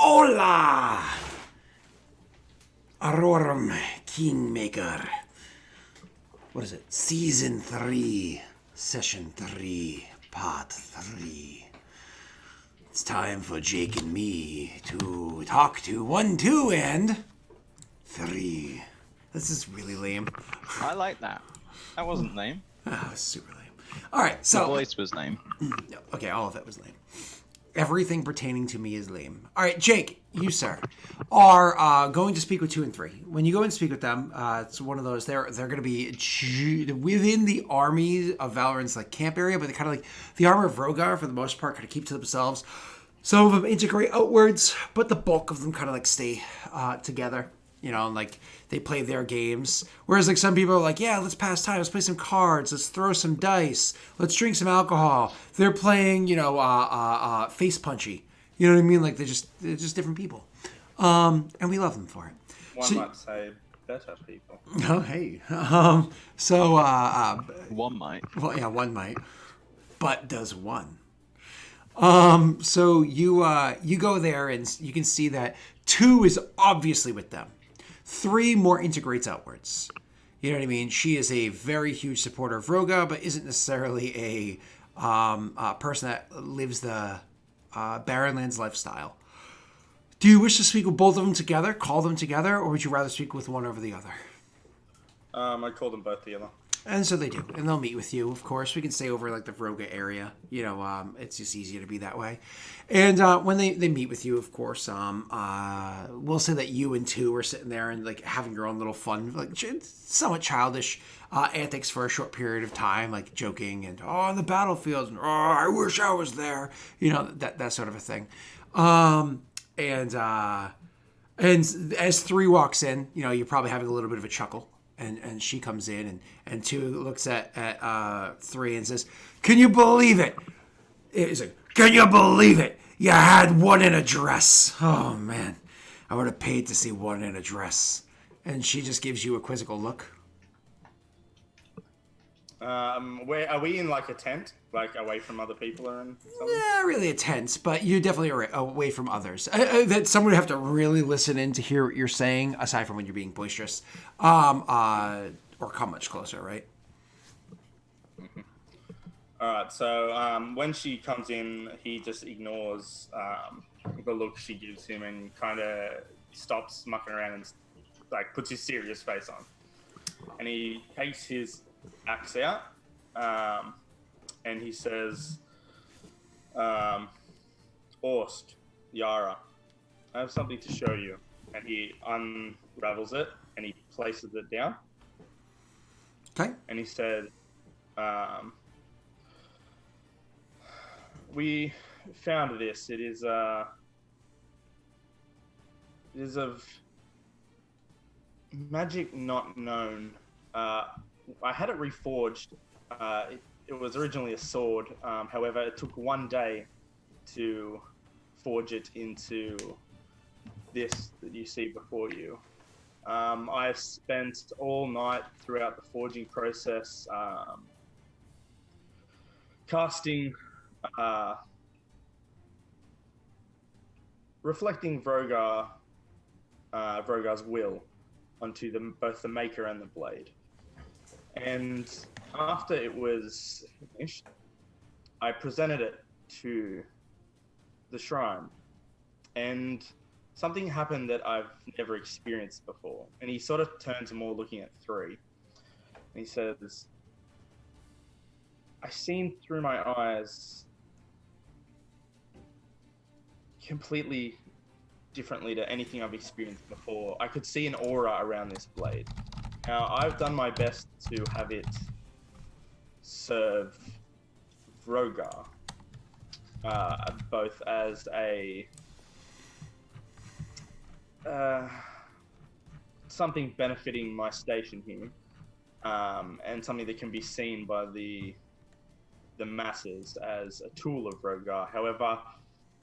Hola! Aurorum, Kingmaker. What is it? Season 3, Session 3, Part 3. It's time for Jake and me to talk to 1, 2, and 3. This is really lame. I like that. That wasn't lame. Oh, it's super lame. Alright, so... The voice was lame. Okay, all of it was lame. Everything pertaining to me is lame. All right, Jake, you, sir, are going to speak with 2 and 3. When you go and speak with them, it's one of those. They're going to be within the army of Valorant's like camp area, but they kind of like the armor of Rogar for the most part, kind of keep to themselves. Some of them integrate outwards, but the bulk of them kind of like stay together. You know, and like they play their games. Whereas like some people are like, yeah, let's pass time. Let's play some cards. Let's throw some dice. Let's drink some alcohol. They're playing, face punchy. You know what I mean? Like they're just different people. And we love them for it. One might say better people. Oh, hey. One might. Well, yeah, one might. But does one. So you go there and you can see that 2 is obviously with them. 3 more integrates outwards. You know what I mean? She is a very huge supporter of Roga, but isn't necessarily a person that lives the Barrenlands lifestyle. Do you wish to speak with both of them together, call them together, or would you rather speak with one over the other? I call them both together. And so they do. And they'll meet with you, of course. We can stay over like the Vroga area. You know, it's just easier to be that way. And when they meet with you, of course, we'll say that you and 2 are sitting there and like having your own little fun, like somewhat childish antics for a short period of time, like joking and, on the battlefield, and, I wish I was there. You know, that sort of a thing. And as 3 walks in, you know, you're probably having a little bit of a chuckle. And she comes in and 2 looks at 3 and says, "Can you believe it?" He's like, "Can you believe it? You had 1 in a dress. Oh man, I would have paid to see 1 in a dress." And she just gives you a quizzical look. Where are we in like a tent, like away from other people or something? Not really a tent, but you definitely are away from others. That someone would have to really listen in to hear what you're saying, aside from when you're being boisterous, or come much closer, right? Mm-hmm. All right. So when she comes in, he just ignores the look she gives him and kind of stops mucking around and like puts his serious face on, and he takes his axe out, and he says, "Orsk, Yara, I have something to show you." And he unravels it and he places it down. Okay. And he said, "We found this. It is of magic not known. I had it reforged. It was originally a sword. However, it took 1 day to forge it into this that you see before you. I've spent all night throughout the forging process casting, reflecting Vrogar's will onto both the maker and the blade. And after it was finished, I presented it to the shrine, and something happened that I've never experienced before." And he sort of turns more looking at 3, and he says, "I seen through my eyes completely differently to anything I've experienced before. I could see an aura around this blade. Now, I've done my best to have it serve Vrogar, both as a something benefiting my station here, and something that can be seen by the masses as a tool of Vrogar. However,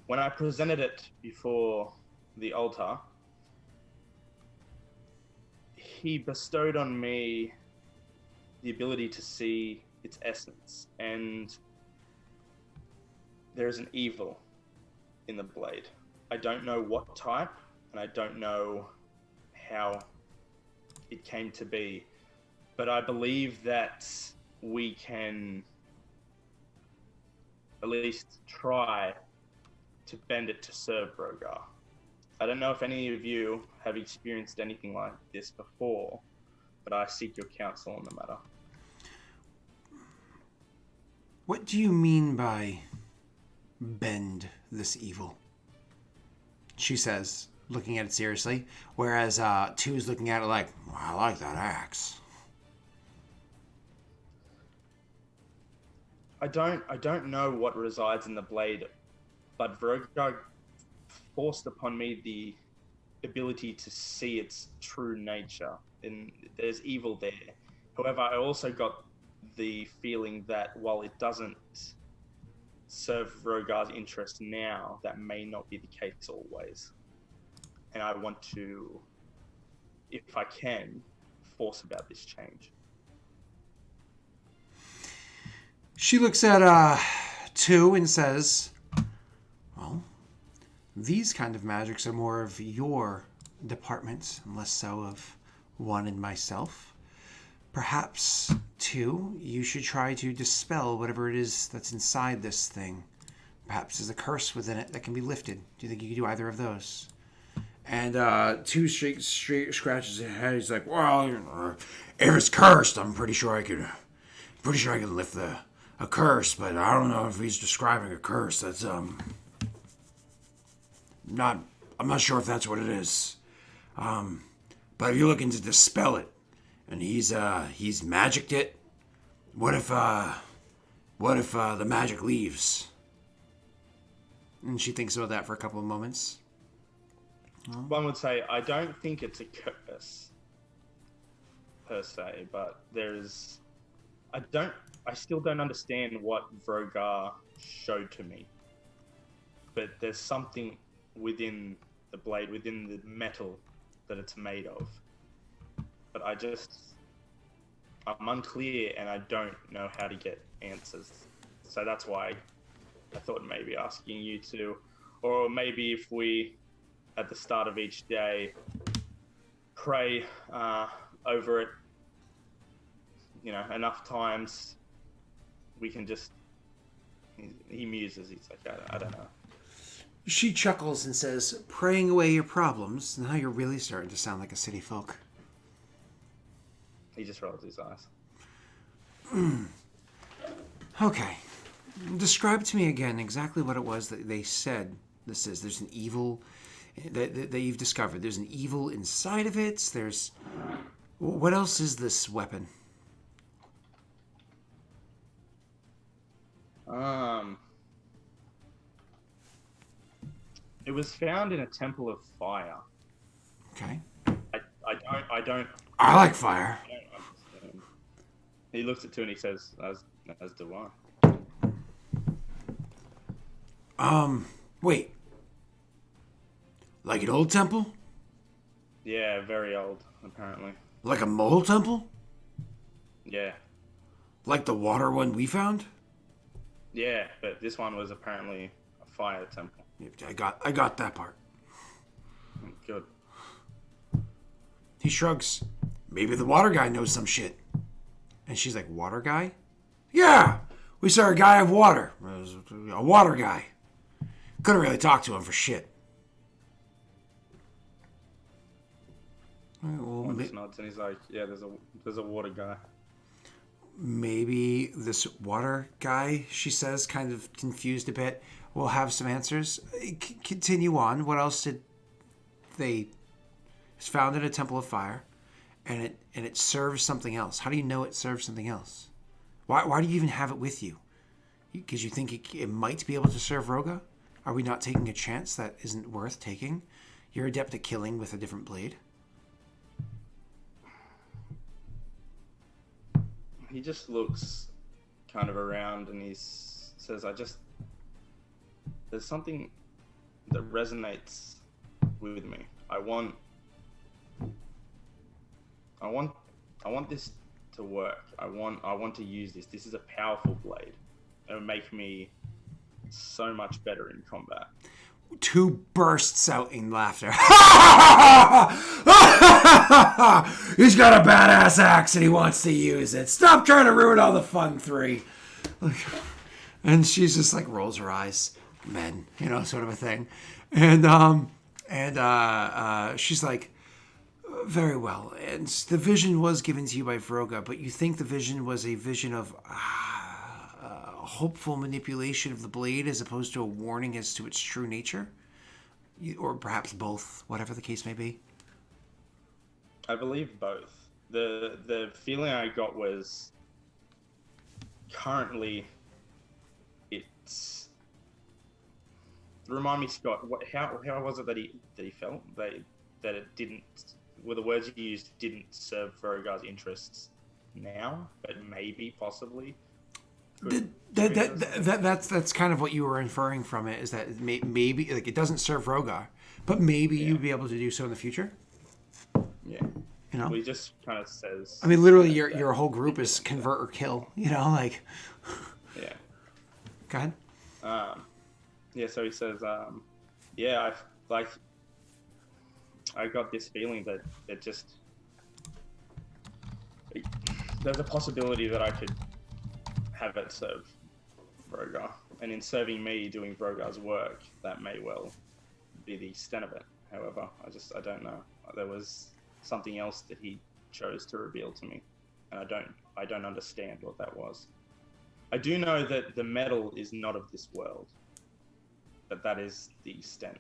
when I presented it before the altar, he bestowed on me the ability to see its essence, and there's an evil in the blade. I don't know what type, and I don't know how it came to be, but I believe that we can at least try to bend it to serve Rogar. I don't know if any of you have experienced anything like this before, but I seek your counsel on the matter. What do you mean by bend this evil? She says, looking at it seriously, whereas 2 is looking at it like, well, I like that axe. I don't know what resides in the blade, but Vrogar forced upon me the ability to see its true nature, and there's evil there. However, I also got the feeling that while it doesn't serve Vrogar's interest now, that may not be the case always. And I want to, if I can, force about this change. She looks at 2 and says, well, these kind of magics are more of your department, and less so of 1 and myself. Perhaps, 2, you should try to dispel whatever it is that's inside this thing. Perhaps there's a curse within it that can be lifted. Do you think you could do either of those? And 2 scratches his head. He's like, well, if it's cursed, I'm pretty sure I can lift a curse, but I don't know if he's describing a curse. That's I'm not sure if that's what it is. But if you're looking to dispel it, and he's magicked it, what if the magic leaves? And she thinks about that for a couple of moments. One would say, I don't think it's a curse per se, but I still don't understand what Vrogar showed to me. But there's something within the blade, within the metal that it's made of. But I'm unclear, and I don't know how to get answers. So that's why I thought maybe asking you to, or maybe if we, at the start of each day, pray over it, enough times, we can just. He muses. He's like, I don't know. She chuckles and says, praying away your problems. Now you're really starting to sound like a city folk. He just rolls his eyes. Okay. Describe to me again exactly what it was that they said this is. There's an evil that you've discovered. There's an evil inside of it. What else is this weapon? It was found in a temple of fire. Okay. I don't. I like fire. I don't understand. He looks at 2 and he says, as do I. Wait. Like an old temple? Yeah, very old, apparently. Like a mole temple? Yeah. Like the water one we found? Yeah, but this one was apparently a fire temple. I got that part. Good. He shrugs. Maybe the water guy knows some shit. And she's like, water guy? Yeah! We saw a guy of water. A water guy. Couldn't really talk to him for shit. Well, just nods and he's like, yeah, there's a water guy. Maybe this water guy, she says, kind of confused a bit, will have some answers. Continue on. What else did they... It's found in a temple of fire, and it serves something else. How do you know it serves something else? Why do you even have it with you? Because you think it might be able to serve Roga? Are we not taking a chance that isn't worth taking? You're adept at killing with a different blade. He just looks kind of around and he says, there's something that resonates with me. I want this to work. I want to use this. This is a powerful blade. It would make me so much better in combat. two bursts out in laughter. He's got a badass axe and he wants to use it. Stop trying to ruin all the fun, 3. And she's just like rolls her eyes, men, sort of a thing. And she's like, very well. And the vision was given to you by Vroga, but you think the vision was a vision of hopeful manipulation of the blade as opposed to a warning as to its true nature? Or perhaps both, whatever the case may be. I believe both. The feeling I got was currently it's. Remind me, Scott. How was it that he felt that it didn't? Were the words you used didn't serve Vroga's interests now, but maybe possibly. That's kind of what you were inferring from it, is that maybe like it doesn't serve Vroga, but maybe you'd be able to do so in the future. Yeah. Well, he just kind of says. I mean, literally, your whole group is convert or kill. Like. Yeah. Go ahead. Yeah. So he says, I got this feeling that it just there's a possibility that I could have it serve Vroga, and in serving me doing Vroga's work, that may well be the extent of it. However, I don't know. There was something else that he chose to reveal to me, and I don't understand what that was. I do know that the metal is not of this world, but that is the extent.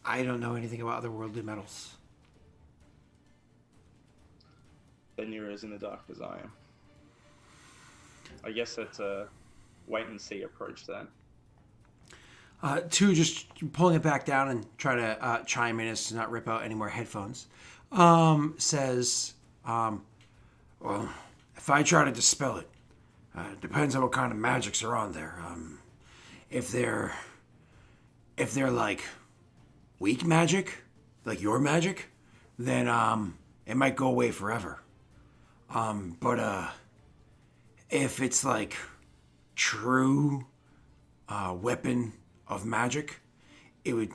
I don't know anything about otherworldly metals. Then you're as in the dark as I am. I guess it's a wait and see approach then. 2, just pulling it back down and try to chime in as to not rip out any more headphones, says, well, if I try to dispel it, depends on what kind of magics are on there. If they're like weak magic, like your magic, then it might go away forever. But if it's like true weapon of magic, it would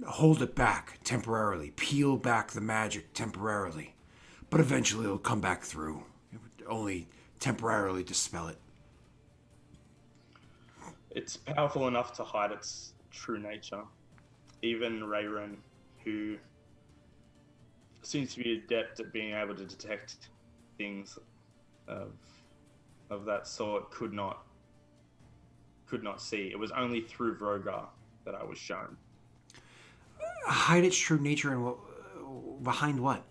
hold it back temporarily, peel back the magic temporarily, but eventually it'll come back through. It would only temporarily dispel it. It's powerful enough to hide its true nature. Even Wherein, who seems to be adept at being able to detect things of that sort, could not see. It was only through Vroga that I was shown. Hide its true nature and behind what?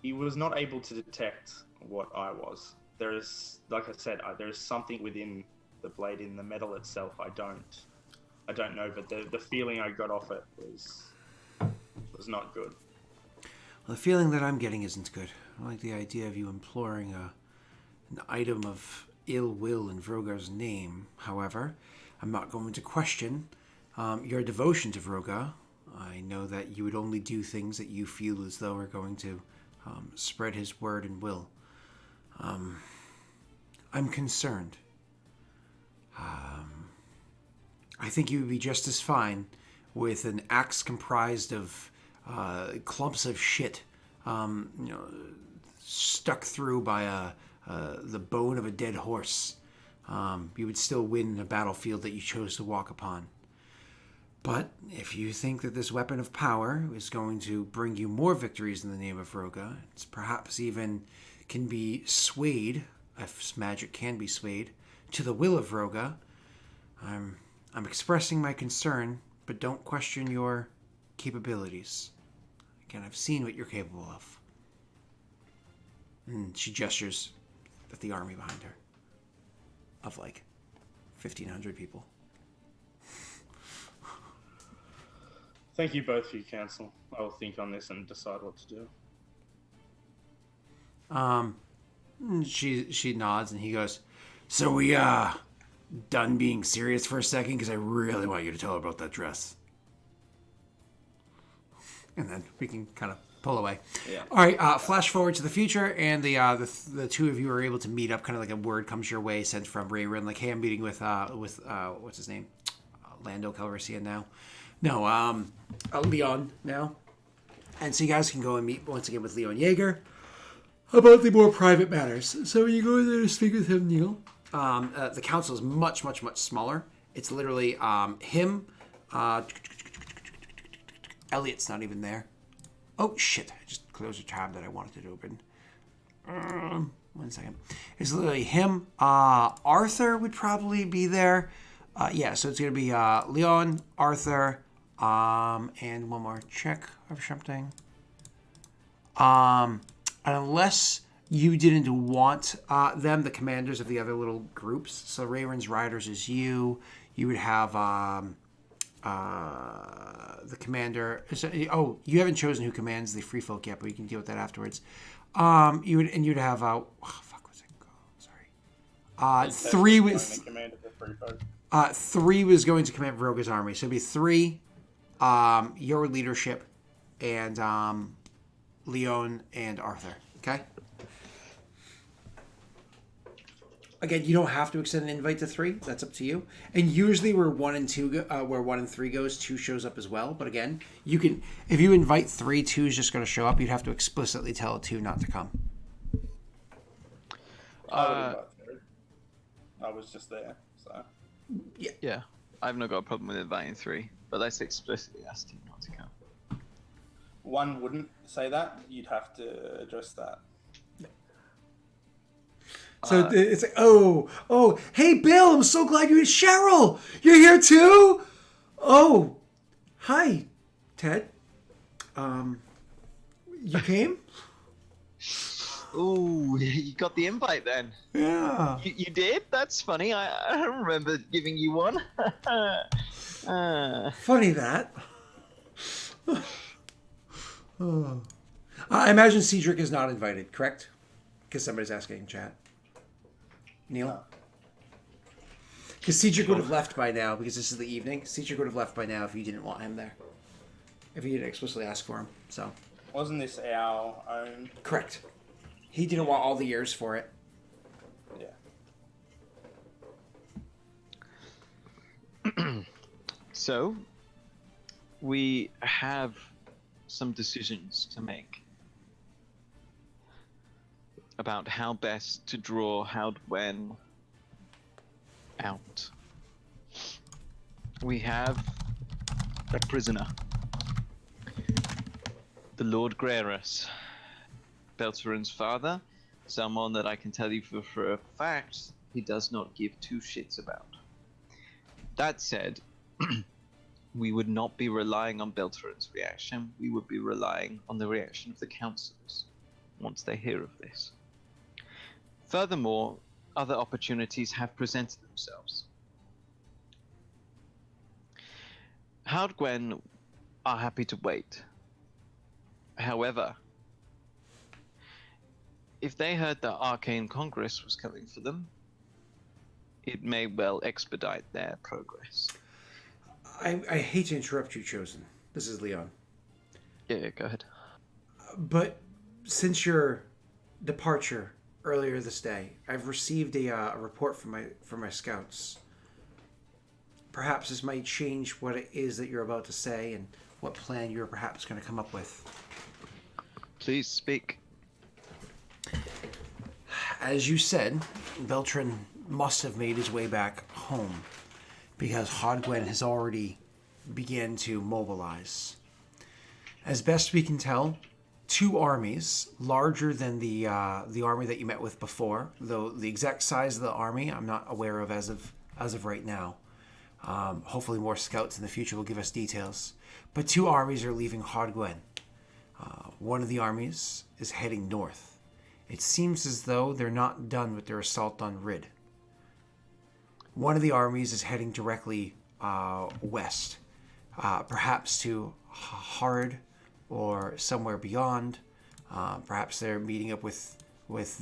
He was not able to detect what I was. There is, like I said, there is something within the blade, in the metal itself. I don't know, but the feeling I got off it was not good. Well, the feeling that I'm getting isn't good. I like the idea of you imploring an item of ill will in Vroga's name. However, I'm not going to question your devotion to Vroga. I know that you would only do things that you feel as though are going to spread his word and will. I'm concerned. I think you would be just as fine with an axe comprised of clumps of shit, stuck through by the bone of a dead horse. You would still win a battlefield that you chose to walk upon. But if you think that this weapon of power is going to bring you more victories in the name of Vroga, it's perhaps even can be swayed, if magic can be swayed, to the will of Vroga, I'm expressing my concern, but don't question your capabilities. Again, I've seen what you're capable of. And she gestures at the army behind her of like 1,500 people. Thank you both for your counsel. I will think on this and decide what to do. She nods and he goes, so we done being serious for a second, because I really want you to tell her about that dress. And then we can kind of Pull away. Yeah. All right. Flash forward to the future, and the two of you are able to meet up. Kind of like a word comes your way, sent from Rayron. Like, hey, I'm meeting with what's his name, Lando Calrissian now. No, Leon now. And so you guys can go and meet once again with Leon Yeager about the more private matters. So when you go in there to speak with him, Neil, the council is much, much, much smaller. It's literally him. Elliot's not even there. Oh, shit. I just closed a tab that I wanted to open. 1 second. It's literally him. Arthur would probably be there. Yeah, so it's going to be Leon, Arthur, and one more check of something. Unless you didn't want them, the commanders of the other little groups. So Rayron's Riders is you. You would have the commander. Oh, you haven't chosen who commands the free folk yet, but we can deal with that afterwards. You'd have fuck, what's it called? Sorry. Three was three was going to command Roga's army, so it'd be 3, your leadership, and Leon and Arthur. Okay. Again, you don't have to extend an invite to 3. That's up to you. And usually, where 1 and 3 goes, 2 shows up as well. But again, you can, if you invite 3, 2 is just going to show up. You'd have to explicitly tell 2 not to come. I would invite 3. I was just there, so. Yeah, I've not got a problem with inviting 3, but let's explicitly ask him not to come. 1 wouldn't say that. You'd have to address that. So it's like, oh, hey, Bill, I'm so glad you're here. Cheryl, you're here too? Oh, hi, Ted. You came? Ooh, you got the invite then. Yeah. You did? That's funny. I don't remember giving you one. Funny that. Oh. I imagine Cedric is not invited, correct? Because somebody's asking in chat. Neil? Because Cedric would have left by now, because this is the evening. Cedric would have left by now if you didn't want him there. If you didn't explicitly ask for him, so. Wasn't this our own? Correct. He didn't want all the years for it. Yeah. So, we have some decisions to make about how best to draw Haude Gwenh out. We have a prisoner, the Lord Grerus, Belterin's father, someone that I can tell you for a fact he does not give 2 shits about. That said, we would not be relying on Belterin's reaction, we would be relying on the reaction of the councillors once they hear of this. Furthermore, other opportunities have presented themselves. Haude Gwenh are happy to wait. However, if they heard that Arcane Congress was coming for them, it may well expedite their progress. I hate to interrupt you, Chosen. This is Leon. Yeah, go ahead. But since your departure earlier this day, I've received a report from my scouts. Perhaps this might change what it is that you're about to say and what plan you're perhaps going to come up with. Please speak. As you said, Beltrin must have made his way back home because Haude Gwenh has already began to mobilize. As best we can tell, 2 armies, larger than the army that you met with before, though the exact size of the army I'm not aware of as of right now. Hopefully more scouts in the future will give us details. But 2 armies are leaving Haude Gwenh. One of the armies is heading north. It seems as though they're not done with their assault on Rid. One of the armies is heading directly west, perhaps to Hard or somewhere beyond. Perhaps they're meeting up with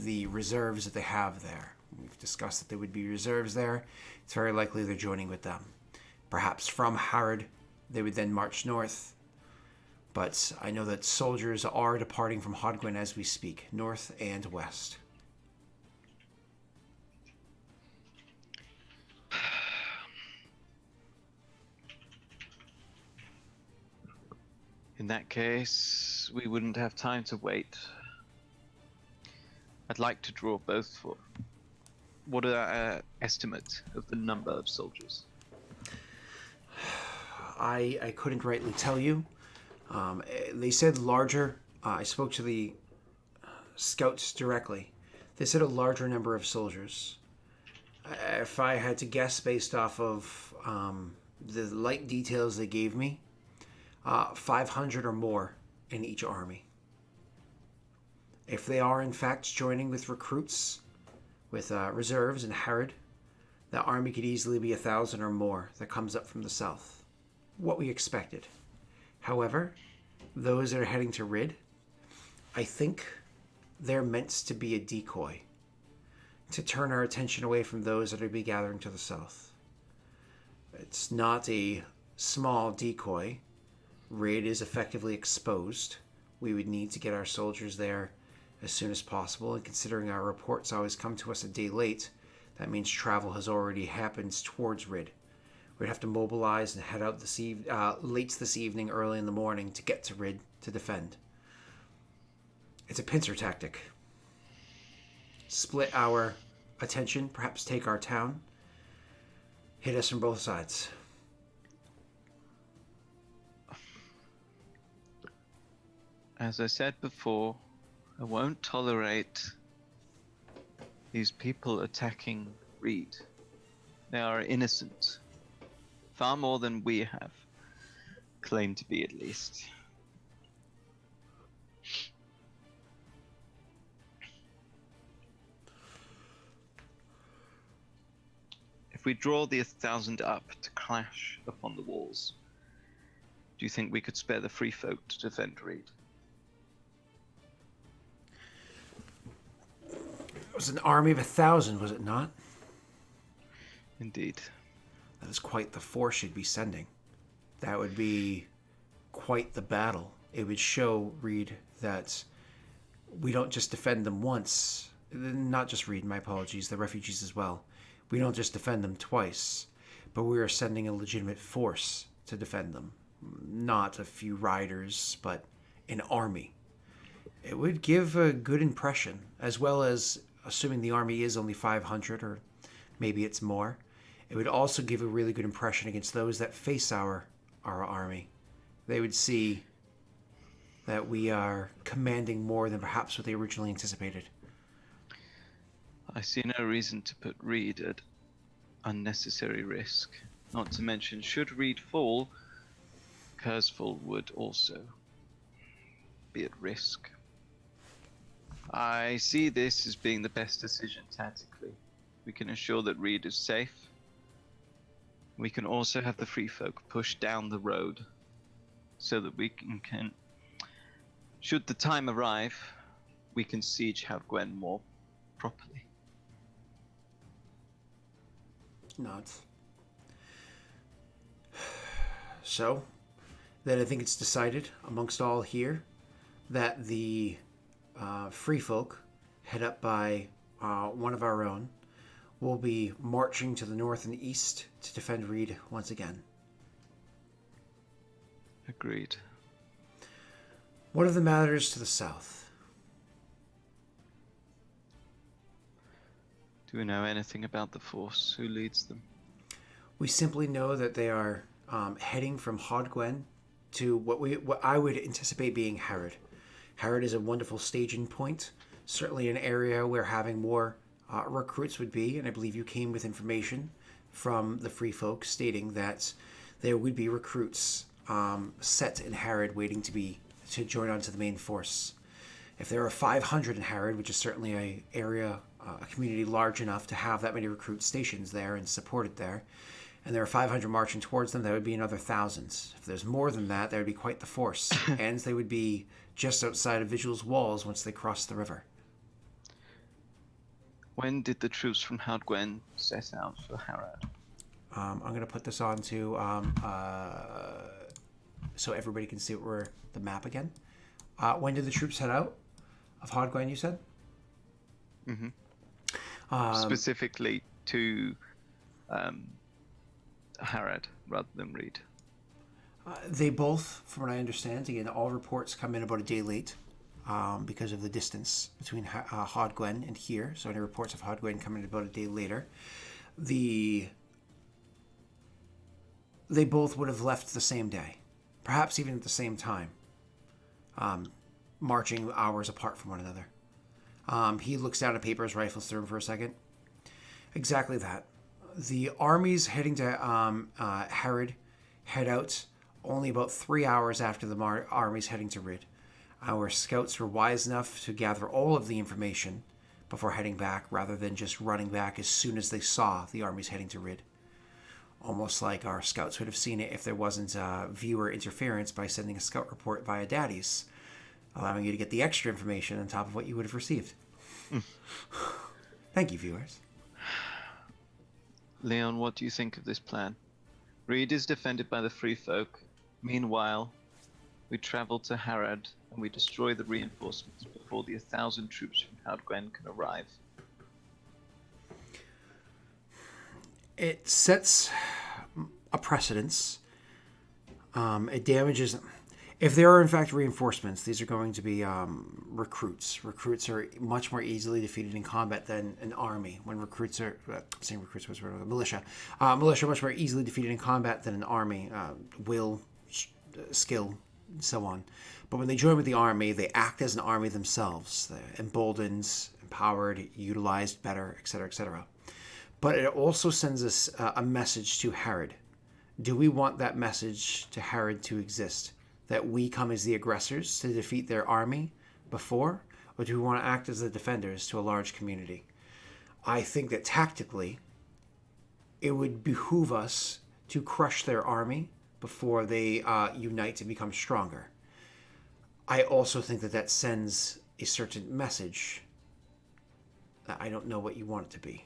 the reserves that they have there. We've discussed that there would be reserves there. It's very likely they're joining with them. Perhaps from Hard, they would then march north. But I know that soldiers are departing from Haude Gwenh as we speak, north and west. In that case, we wouldn't have time to wait. I'd like to draw both for... What are our estimates of the number of soldiers? I couldn't rightly tell you. They said larger. I spoke to the scouts directly. They said a larger number of soldiers. If I had to guess based off of the light details they gave me, 500 or more in each army. If they are in fact joining with recruits, with reserves in Herod, that army could easily be 1,000 or more that comes up from the south. What we expected. However, those that are heading to Rid, I think they're meant to be a decoy to turn our attention away from those that are be gathering to the south. It's not a small decoy. Rid is effectively exposed. We would need to get our soldiers there as soon as possible, and considering our reports always come to us a day late, that means travel has already happened towards Rid. We'd have to mobilize and head out late this evening, early in the morning to get to Rid to defend. It's a pincer tactic. Split our attention, perhaps take our town, hit us from both sides. As I said before, I won't tolerate these people attacking Reed. They are innocent. Far more than we have. Claimed to be, at least. If we draw the 1,000 up to clash upon the walls, do you think we could spare the free folk to defend Reed? It was an army of 1,000, was it not? Indeed. That is quite the force you'd be sending. That would be quite the battle. It would show Reed that we don't just defend them once. Not just Reed, my apologies, the refugees as well. We don't just defend them twice, but we are sending a legitimate force to defend them. Not a few riders, but an army. It would give a good impression, as well as, assuming the army is only 500, or maybe it's more, it would also give a really good impression against those that face our army. They would see that we are commanding more than perhaps what they originally anticipated. I see no reason to put Reed at unnecessary risk. Not to mention, should Reed fall, Kurzfall would also be at risk. I see this as being the best decision tactically. We can ensure that Reed is safe. We can also have the free folk push down the road so that we can should the time arrive, we can siege Haude Gwenh more properly. Not. So, then I think it's decided amongst all here that the free folk, head up by one of our own, will be marching to the north and east to defend Reed once again. Agreed. What of the matters to the south? Do we know anything about the force? Who leads them? We simply know that they are heading from Haude Gwenh to what I would anticipate being Herod. Herod is a wonderful staging point, certainly an area where having more recruits would be, and I believe you came with information from the free folk stating that there would be recruits set in Herod waiting to join onto the main force. If there are 500 in Herod, which is certainly a community large enough to have that many recruit stations there and supported there, and there are 500 marching towards them, that would be another 1,000. If there's more than that, that would be quite the force. And they would be just outside of Vigil's walls once they cross the river. When did the troops from Haude Gwenh set out for Harad? I'm going to put this on to so everybody can see the map again. When did the troops head out? Of Haude Gwenh, you said? Specifically to Harad rather than Reed. They both, from what I understand, again, all reports come in about a day late because of the distance between Haude Gwenh and here. So any reports of Haude Gwenh come in about a day later. They both would have left the same day, perhaps even at the same time, marching hours apart from one another. He looks down at papers, rifles through him for a second. Exactly that. The armies heading to Harad head out only about 3 hours after the armies heading to Rid. Our scouts were wise enough to gather all of the information before heading back, rather than just running back as soon as they saw the armies heading to Rid. Almost like our scouts would have seen it if there wasn't viewer interference by sending a scout report via Daddies, allowing you to get the extra information on top of what you would have received. Thank you, viewers. Leon, what do you think of this plan? Reed is defended by the Free Folk. Meanwhile, we travel to Harad and we destroy the reinforcements before the 1,000 troops from Haude Gwenh can arrive. It sets a precedence. It damages. If there are in fact reinforcements, these are going to be recruits. Recruits are much more easily defeated in combat than an army. When recruits are, saying recruits was militia. Militia are much more easily defeated in combat than an army. Will, skill, and so on. But when they join with the army, they act as an army themselves. They're emboldened, empowered, utilized better, etc., etc. But it also sends us a message to Harad. Do we want that message to Harad to exist? That we come as the aggressors to defeat their army before? Or do we want to act as the defenders to a large community? I think that tactically, it would behoove us to crush their army before they unite and become stronger. I also think that that sends a certain message that I don't know what you want it to be.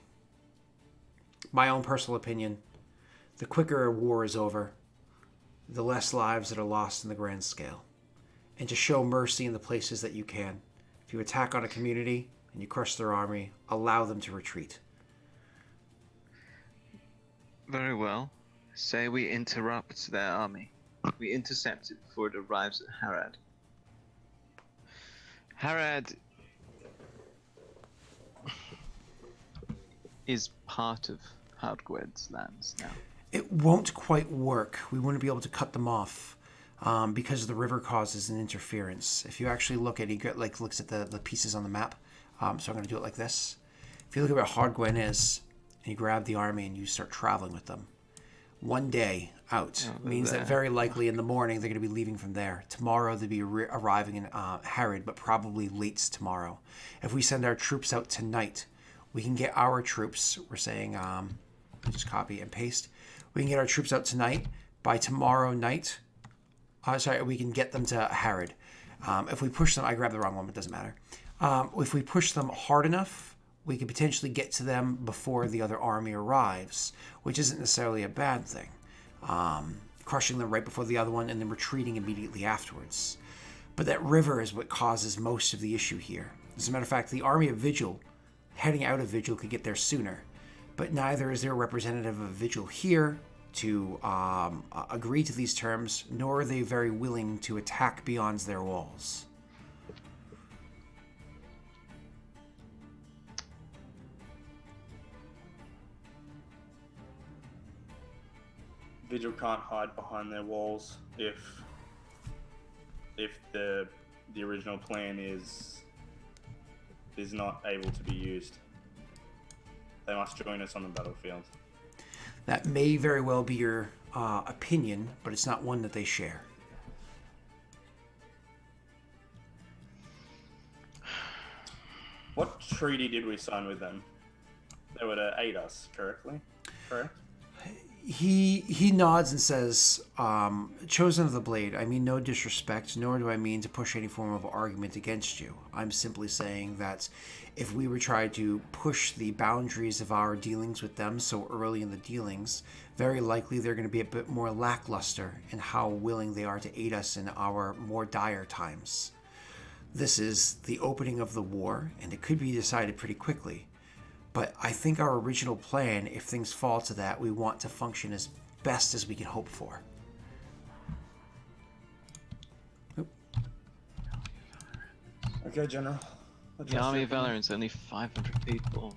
My own personal opinion, the quicker a war is over, the less lives that are lost in the grand scale. And to show mercy in the places that you can. If you attack on a community and you crush their army, allow them to retreat. Very well. Say we interrupt their army. We intercept it before it arrives at Harad. Harad is part of Haude Gwenh's lands now. It won't quite work. We wouldn't be able to cut them off because the river causes an interference. If you actually look at it, looks at the pieces on the map. So I'm going to do it like this. If you look at where Haude Gwenh is, and you grab the army and you start traveling with them, 1 day out means that very likely in the morning they're going to be leaving from there. Tomorrow they'll be arriving in Harad, but probably late tomorrow. If we send our troops out tonight, we can get our troops. We're saying, just copy and paste. We can get our troops out tonight. By tomorrow night, we can get them to Harad. If we push them, I grabbed the wrong one, but it doesn't matter. If we push them hard enough, we could potentially get to them before the other army arrives, which isn't necessarily a bad thing. Crushing them right before the other one and then retreating immediately afterwards. But that river is what causes most of the issue here. As a matter of fact, the army of Vigil, heading out of Vigil, could get there sooner. But neither is there a representative of Vigil here to agree to these terms, nor are they very willing to attack beyond their walls. Vigil can't hide behind their walls if the original plan is not able to be used. They must join us on the battlefield. That may very well be your opinion, but it's not one that they share. What treaty did we sign with them? They were to aid us, correct? He nods and says, Chosen of the Blade, I mean no disrespect, nor do I mean to push any form of argument against you. I'm simply saying that if we were trying to push the boundaries of our dealings with them so early in the dealings, very likely they're going to be a bit more lackluster in how willing they are to aid us in our more dire times. This is the opening of the war, and it could be decided pretty quickly. But I think our original plan, if things fall to that, we want to function as best as we can hope for. Oop. Okay, General. The army of Valorant's only 500 people.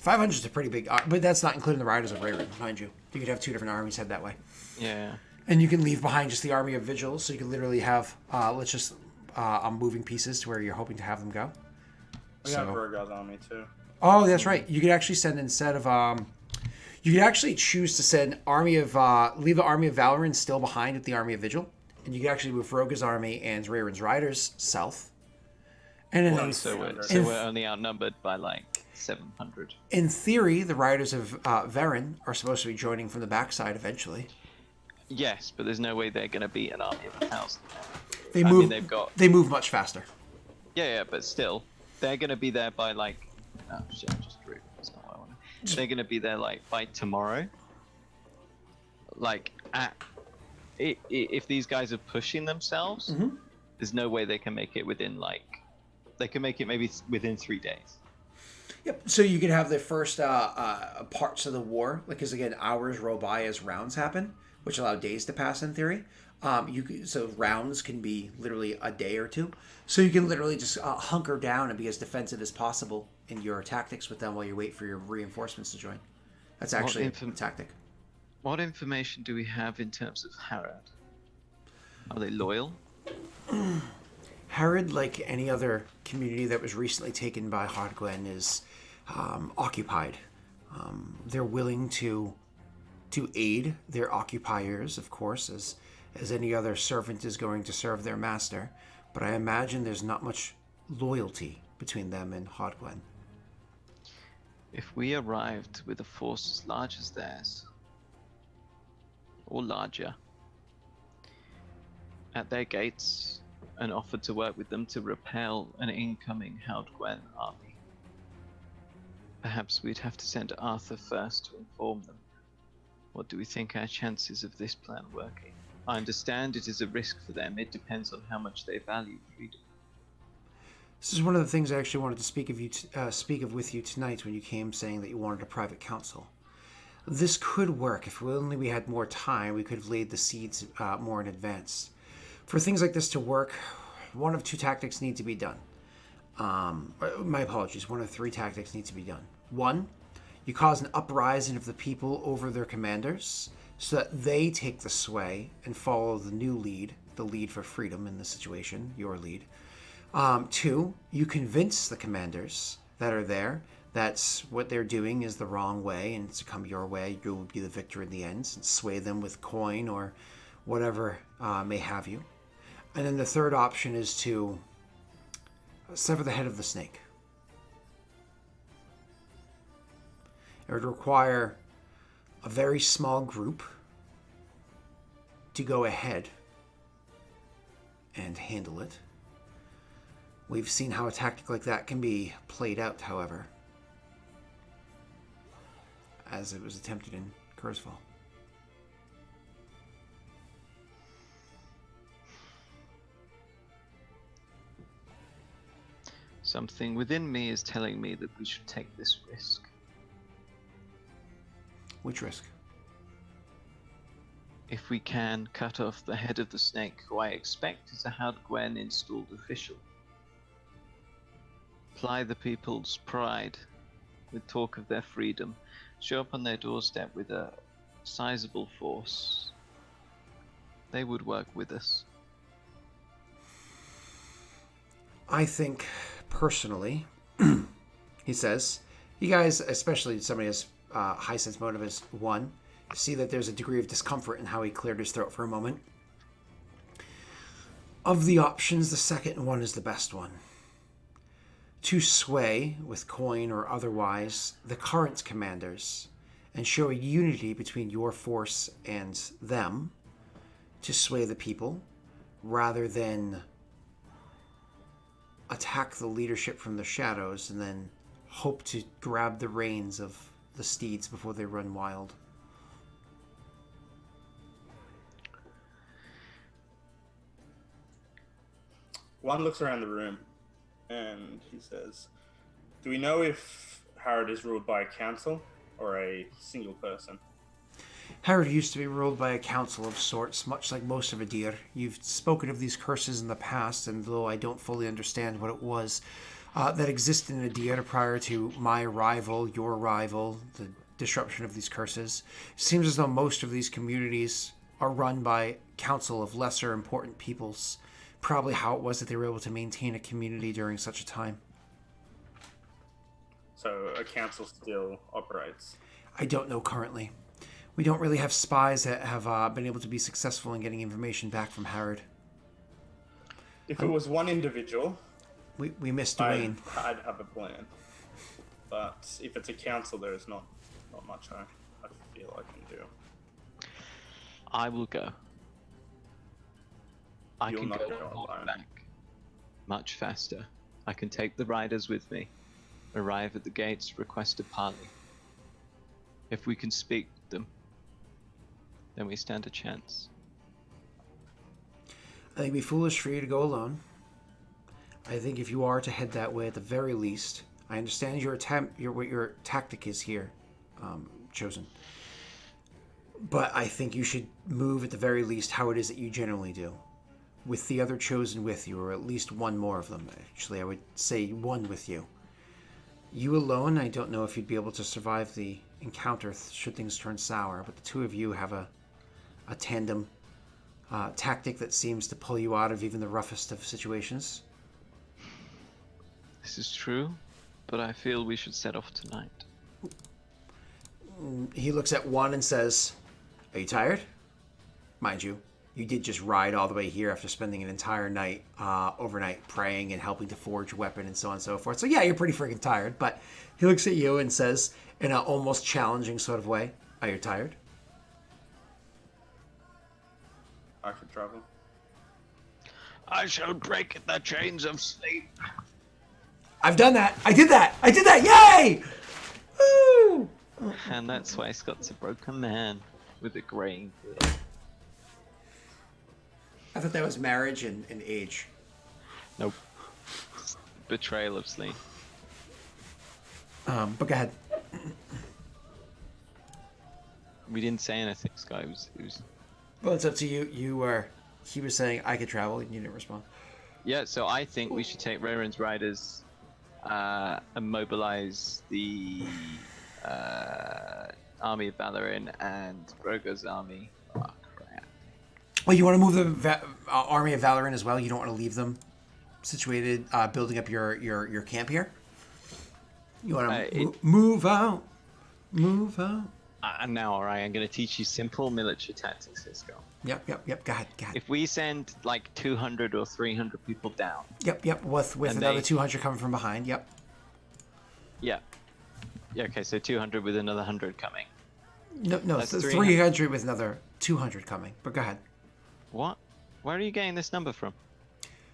$500 is a pretty big, but that's not including the Riders of Wherein, mind you. You could have two different armies head that way. Yeah. And you can leave behind just the army of Vigils, so you can literally have, moving pieces to where you're hoping to have them go. We have Virgo's army too. Oh, that's right. You could actually send instead of you could actually choose to send leave the army of Valorant still behind at the army of Vigil, and you could actually move Roga's army and Rayron's riders south. And in, So we're only outnumbered by like 700. In theory, the riders of Varen are supposed to be joining from the backside eventually. Yes, but there's no way they're going to beat an army of 1,000. They move much faster. Yeah, but still, they're going to be there by like. Oh shit! I just drew. That's not what I wanted. They're going to be there like by tomorrow. Like if these guys are pushing themselves, there's no way they can make it within like. They can make it maybe within 3 days. Yep. So you could have the first parts of the war, because again, hours roll by as rounds happen, which allow days to pass in theory. So rounds can be literally a day or two. So you can literally just hunker down and be as defensive as possible in your tactics with them while you wait for your reinforcements to join. That's actually a tactic. What information do we have in terms of Harad? Are they loyal? Harad, like any other community that was recently taken by Haude Gwenh, is occupied. They're willing to aid their occupiers, of course, as any other servant is going to serve their master. But I imagine there's not much loyalty between them and Haude Gwenh. If we arrived with a force as large as theirs, or larger, at their gates, and offered to work with them to repel an incoming Haude Gwenh army, perhaps we'd have to send Arthur first to inform them. What do we think our chances of this plan working? I understand it is a risk for them. It depends on how much they value freedom. This is one of the things I actually wanted to speak of with you tonight when you came saying that you wanted a private council. This could work. If we had more time, we could have laid the seeds more in advance. For things like this to work, one of two tactics need to be done. My apologies. One of three tactics need to be done. One, you cause an uprising of the people over their commanders so that they take the sway and follow the new lead, the lead for freedom in this situation, your lead. Two, you convince the commanders that are there that what they're doing is the wrong way and to come your way, you will be the victor in the end, and sway them with coin or whatever may have you. And then the third option is to sever the head of the snake. It would require a very small group to go ahead and handle it. We've seen how a tactic like that can be played out, however, as it was attempted in Kurzweil. Something within me is telling me that we should take this risk. Which risk? If we can cut off the head of the snake, who I expect is a Haude Gwenh installed official. Ply the people's pride with talk of their freedom. Show up on their doorstep with a sizable force. They would work with us. I think, personally, he says, you guys, especially somebody as high sense motive as one, see that there's a degree of discomfort in how he cleared his throat for a moment. Of the options, the second one is the best one. to sway, with coin or otherwise, the current commanders and show a unity between your force and them to sway the people rather than attack the leadership from the shadows and then hope to grab the reins of the steeds before they run wild. One looks around the room and he says, do we know if Harrod is ruled by a council or a single person? Harrod used to be ruled by a council of sorts, much like most of Adir. You've spoken of these curses in the past, and though I don't fully understand what it was that existed in Adir prior to my arrival, your arrival, the disruption of these curses, it seems as though most of these communities are run by council of lesser important peoples. Probably how it was that they were able to maintain a community during such a time. So a council still operates? I don't know currently. We don't really have spies that have been able to be successful in getting information back from Harrod. If it was one individual, we missed Dwayne. I'd have a plan. But if it's a council, there is not much I feel I can do. I will go. I You'll can not go go alone. back much faster. I can take the riders with me, arrive at the gates, request a parley. If we can speak to them, then we stand a chance. I think it'd be foolish for you to go alone. I think if you are to head that way, at the very least, I understand what your tactic is here, Chosen. But I think you should move at the very least how it is that you generally do, with the other Chosen with you, or at least one more of them. Actually, I would say one with you. You alone, I don't know if you'd be able to survive the encounter should things turn sour, but the two of you have a tandem tactic that seems to pull you out of even the roughest of situations. This is true, but I feel we should set off tonight. He looks at one and says, are you tired? Mind you, you did just ride all the way here after spending an entire night, overnight, praying and helping to forge a weapon and so on and so forth. So yeah, you're pretty freaking tired, but he looks at you and says, in an almost challenging sort of way, are you tired? I could travel. I shall break the chains of sleep. I've done that! I did that! Yay! Woo! And that's why Scott's a broken man with a graying beard. I thought that was marriage and age. Nope. Betrayal of sleep. But go ahead. We didn't say anything, Scott. It was... Well, it's up to you. He was saying I could travel, and you didn't respond. Yeah, so I think we should take Wherein's riders and mobilize the army of Valorin and Broga's army. Oh, crap. Well, you want to move the army of Valorin as well? You don't want to leave them situated, building up your camp here? You want to move out. Move out. Now, alright, I'm going to teach you simple military tactics, Cisco. Yep. Go ahead. If we send like 200 or 300 people down. Yep. With another 200 coming from behind. Yep. Yeah. Yeah. Okay. So 200 with another 100 coming. No. That's 300 with another 200 coming. But go ahead. What? Where are you getting this number from?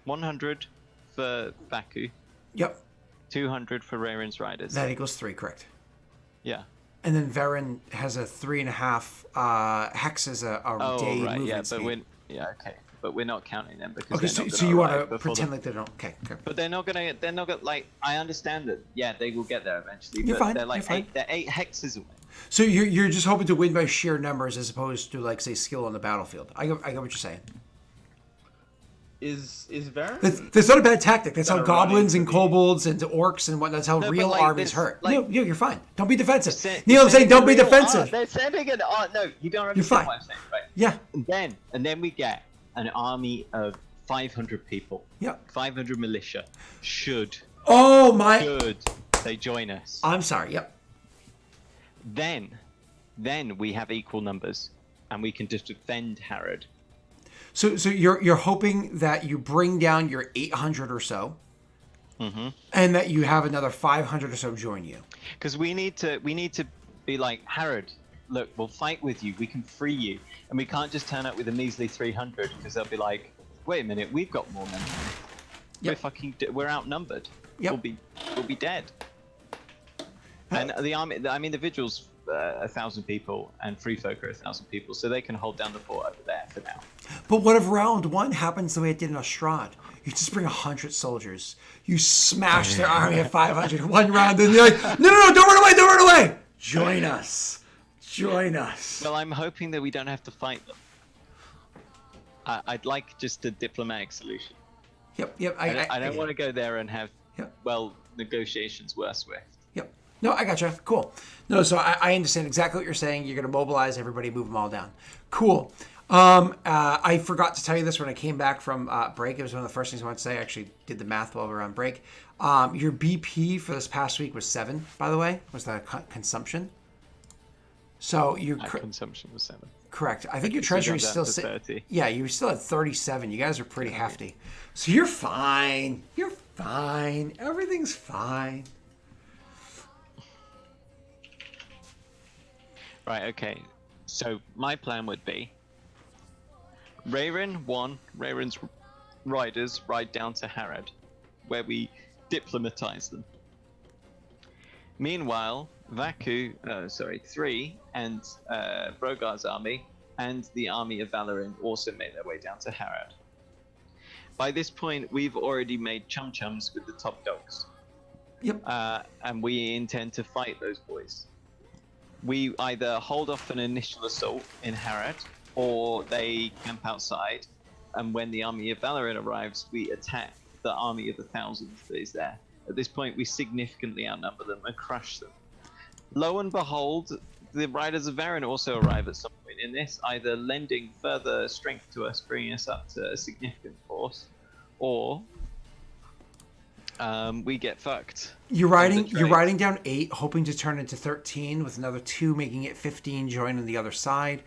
100 for Baku. Yep. 200 for Rayron's riders. That equals 3, correct? Yeah. And then Varen has a 3.5 hex as a day movement speed. But we're not counting them because okay. So you want to pretend like they don't? Okay. But they're not gonna. Like, I understand that. Yeah, they will get there eventually. You're but fine. They're like You're fine. They're 8 hexes away. So you're just hoping to win by sheer numbers as opposed to, like, say, skill on the battlefield. I get what you're saying. Is Varen? That's not a bad tactic. That's how Gonna goblins run and into the- kobolds and orcs and whatnot. That's how No, but, real like, armies this- hurt. like- No, you're fine. Don't be defensive. They're Neil, I'm saying don't be real defensive. art. They're sending an art. No, you don't understand fine. what I'm saying, right? Yeah. And then we get an army of 500 people. Yep. 500 militia. Should they join us? I'm sorry. Yep. Then we have equal numbers, and we can just defend Harrod. So you're hoping that you bring down your 800 or so, and that you have another 500 or so join you. Because we need to be like, Harrod, look, we'll fight with you. We can free you, and we can't just turn up with a measly 300 because they'll be like, wait a minute, we've got more men. Yep. We're outnumbered. Yep. We'll be dead. And the army, I mean, the Vigils, 1,000 people, and Free Folk are 1,000 people, so they can hold down the fort over there for now. But what if round one happens the way it did in Ostrad? You just bring 100 soldiers. You smash their army at 500 one round, and you're like, no, don't run away! Join us. Well, I'm hoping that we don't have to fight them. I'd like just a diplomatic solution. Yep. I don't want to go there and have, Yep. negotiations were swift. Yep. No, I gotcha. Cool. No, so I understand exactly what you're saying. You're going to mobilize everybody, move them all down. Cool. I forgot to tell you this when I came back from break. It was one of the first things I wanted to say. I actually did the math while we were on break. Your BP for this past week was 7, by the way, was the consumption. So your consumption was 7. Correct. I think your treasury is still 30. Yeah, you still at 37. You guys are pretty hefty. So you're fine. Everything's fine. Right, okay. So my plan would be Wherein's riders ride down to Harrod, where we diplomatize them. Meanwhile, 3 and Brogar's army and the army of Valorin also made their way down to Harrod. By this point, we've already made chum-chums with the top dogs. Yep. And we intend to fight those boys. We either hold off an initial assault in Harrod, or they camp outside, and when the army of Valorin arrives, we attack the army of the thousands that is there. At this point, we significantly outnumber them and crush them. Lo and behold, the riders of Varen also arrive at some point in this, either lending further strength to us, bringing us up to a significant force, or we get fucked. You're riding down 8, hoping to turn into 13, with another 2 making it 15 joining the other side,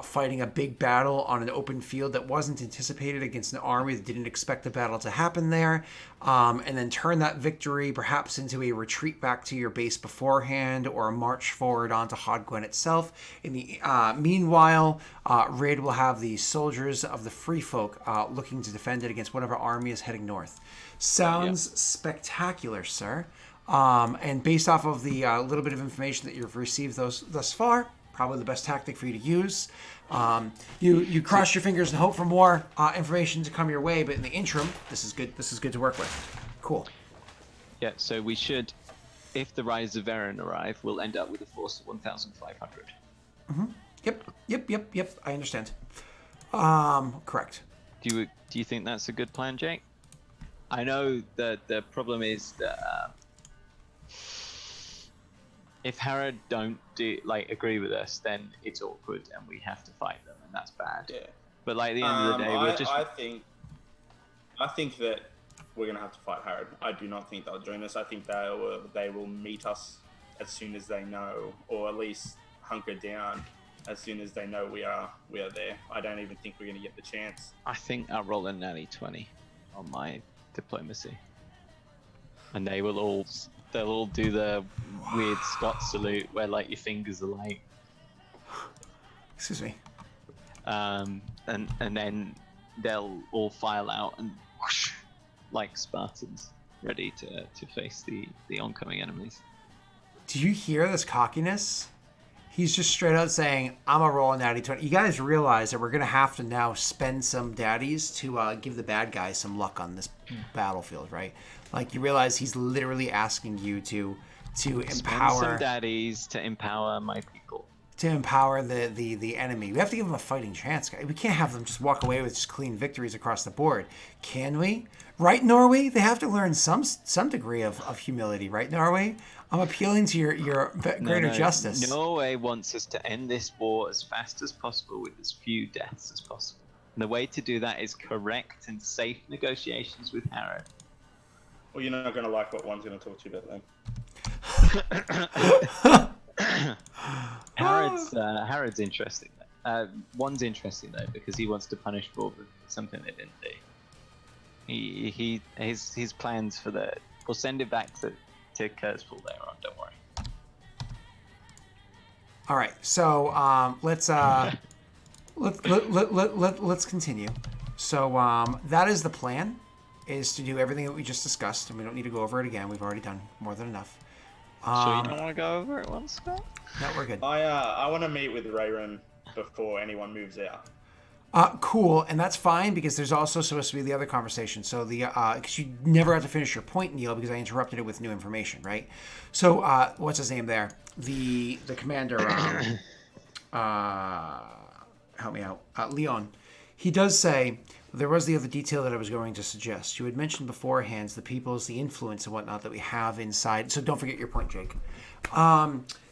fighting a big battle on an open field that wasn't anticipated against an army that didn't expect the battle to happen there, and then turn that victory perhaps into a retreat back to your base beforehand, or a march forward onto Haude Gwenh itself. In the meanwhile, Raid will have the soldiers of the Free Folk looking to defend it against whatever army is heading north. Sounds spectacular, sir. And based off of the little bit of information that you've received thus far, probably the best tactic for you to use. You cross your fingers and hope for more information to come your way, but in the interim, this is good. This is good to work with. Cool. Yeah, so we should, if the Riders of Varen arrive, we'll end up with a force of 1,500. Yep. I understand. Correct. Do you think that's a good plan, Jake? I know that the problem is that if Harrod don't agree with us, then it's awkward and we have to fight them, and that's bad. Yeah. But at the end of the day, we're just. I think that we're gonna have to fight Harrod. I do not think they'll join us. I think they will meet us as soon as they know, or at least hunker down as soon as they know we are there. I don't even think we're gonna get the chance. I think I'll roll a natty 20 on my diplomacy, and they'll all do the weird Scott salute where your fingers are Excuse me. And then they'll all file out and whoosh, like Spartans, ready to face the oncoming enemies. Do you hear this cockiness? He's just straight out saying, I'm a roll a natty 20. You guys realize that we're going to have to now spend some daddies to give the bad guys some luck on this battlefield, right? You realize he's literally asking you to empower... Spend some daddies to empower my people. To empower the enemy. We have to give them a fighting chance, guys. We can't have them just walk away with just clean victories across the board. Can we? Right, Norway? They have to learn some degree of humility, right, Norway? I'm appealing to your greater justice. Norway wants us to end this war as fast as possible with as few deaths as possible. And the way to do that is correct and safe negotiations with Harrod. Well, you're not going to like what one's going to talk to you about then. Harrod's interesting. One's interesting though because he wants to punish for something they didn't do. His plans for the. We'll send it back to Kurzpool later on. Don't worry. All right, so let's continue. So that is the plan, is to do everything that we just discussed, and we don't need to go over it again. We've already done more than enough. So you don't want to go over it once, Scott? No, we're good. I want to meet with Wherein before anyone moves out. Cool, and that's fine because there's also supposed to be the other conversation. So because you never have to finish your point, Neil, because I interrupted it with new information, right? So what's his name there? The commander. Help me out, Leon. He does say there was the other detail that I was going to suggest. You had mentioned beforehand the peoples, the influence and whatnot that we have inside. So don't forget your point, Jake.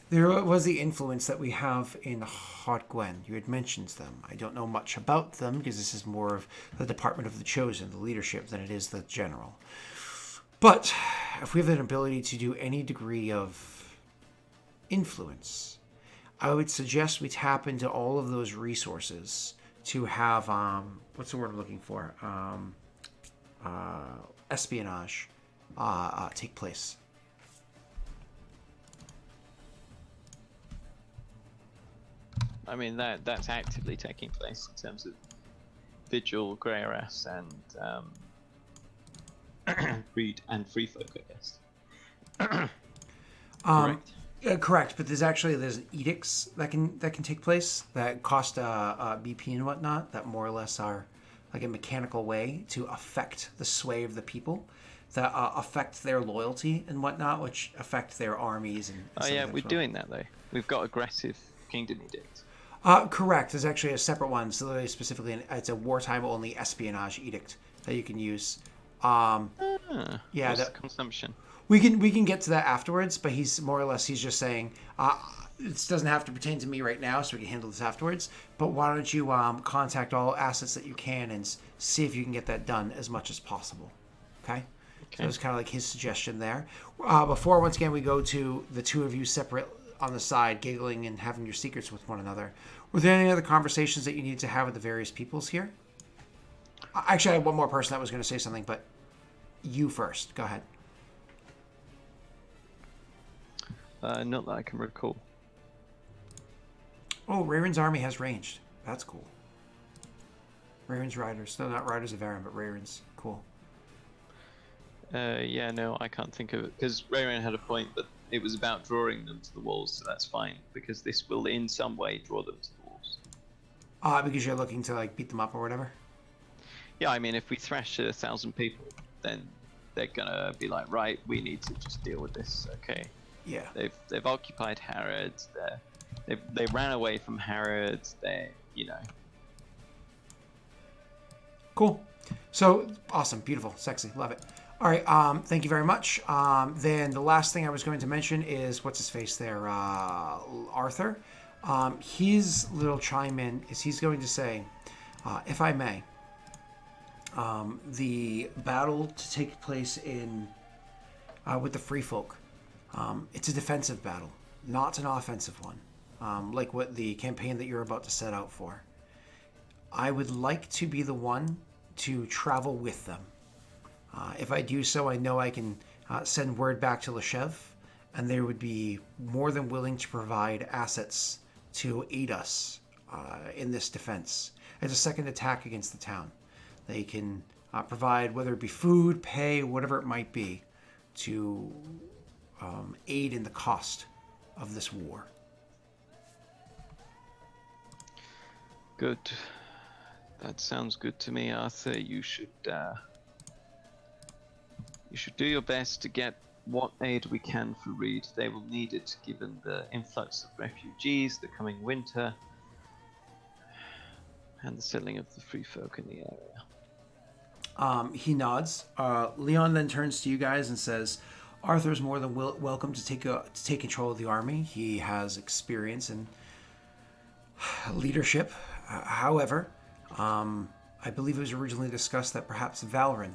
There was the influence that we have in Haude Gwenh. You had mentioned them. I don't know much about them because this is more of the Department of the Chosen, the leadership, than it is the general. But if we have an ability to do any degree of influence, I would suggest we tap into all of those resources to have, what's the word I'm looking for? Espionage take place. I mean, that's actively taking place in terms of Vigil, Greyras, and Reed and Free Folk, I guess. Correct. Correct, but there's edicts that can take place that cost BP and whatnot that more or less are like a mechanical way to affect the sway of the people, that affect their loyalty and whatnot, which affect their armies and. Oh yeah, we're doing that though. We've got aggressive kingdom edicts. Correct. There's actually a separate one, so specifically, it's a wartime only espionage edict that you can use. Yeah, that consumption. We can get to that afterwards, but he's just saying this doesn't have to pertain to me right now, so we can handle this afterwards. But why don't you contact all assets that you can and see if you can get that done as much as possible. Okay. So it's kind of like his suggestion there. Before once again we go to the two of you separate on the side, giggling and having your secrets with one another. Were there any other conversations that you needed to have with the various peoples here? Actually, I had one more person that was going to say something, but you first. Go ahead. Not that I can recall. Oh, Rayron's army has ranged. That's cool. Rayron's riders. No, not riders of Aaron, but Rayron's. Cool. Yeah, no, I can't think of it. Because Rayron had a point, but it was about drawing them to the walls, so that's fine. Because this will in some way draw them to the walls. Because you're looking to like beat them up or whatever? Yeah, I mean, if we thrash 1,000 people, then they're gonna be like, right, we need to just deal with this, okay? Yeah. They've occupied Harrods. They ran away from Harrods. Cool. So awesome, beautiful, sexy, love it. All right. Thank you very much. Then the last thing I was going to mention is what's his face there, Arthur. His little chime in is he's going to say, if I may, the battle to take place in with the Free Folk. It's a defensive battle, not an offensive one, like what the campaign that you're about to set out for. I would like to be the one to travel with them. If I do so, I know I can send word back to Leshev, and they would be more than willing to provide assets to aid us in this defense. As a second attack against the town, they can provide, whether it be food, pay, whatever it might be, to aid in the cost of this war. Good. That sounds good to me, Arthur. You should do your best to get what aid we can for Reed. They will need it given the influx of refugees, the coming winter, and the settling of the free folk in the area. He nods. Leon then turns to you guys and says, Arthur's more than welcome to take control of the army. He has experience in leadership. However, I believe it was originally discussed that perhaps Valrin,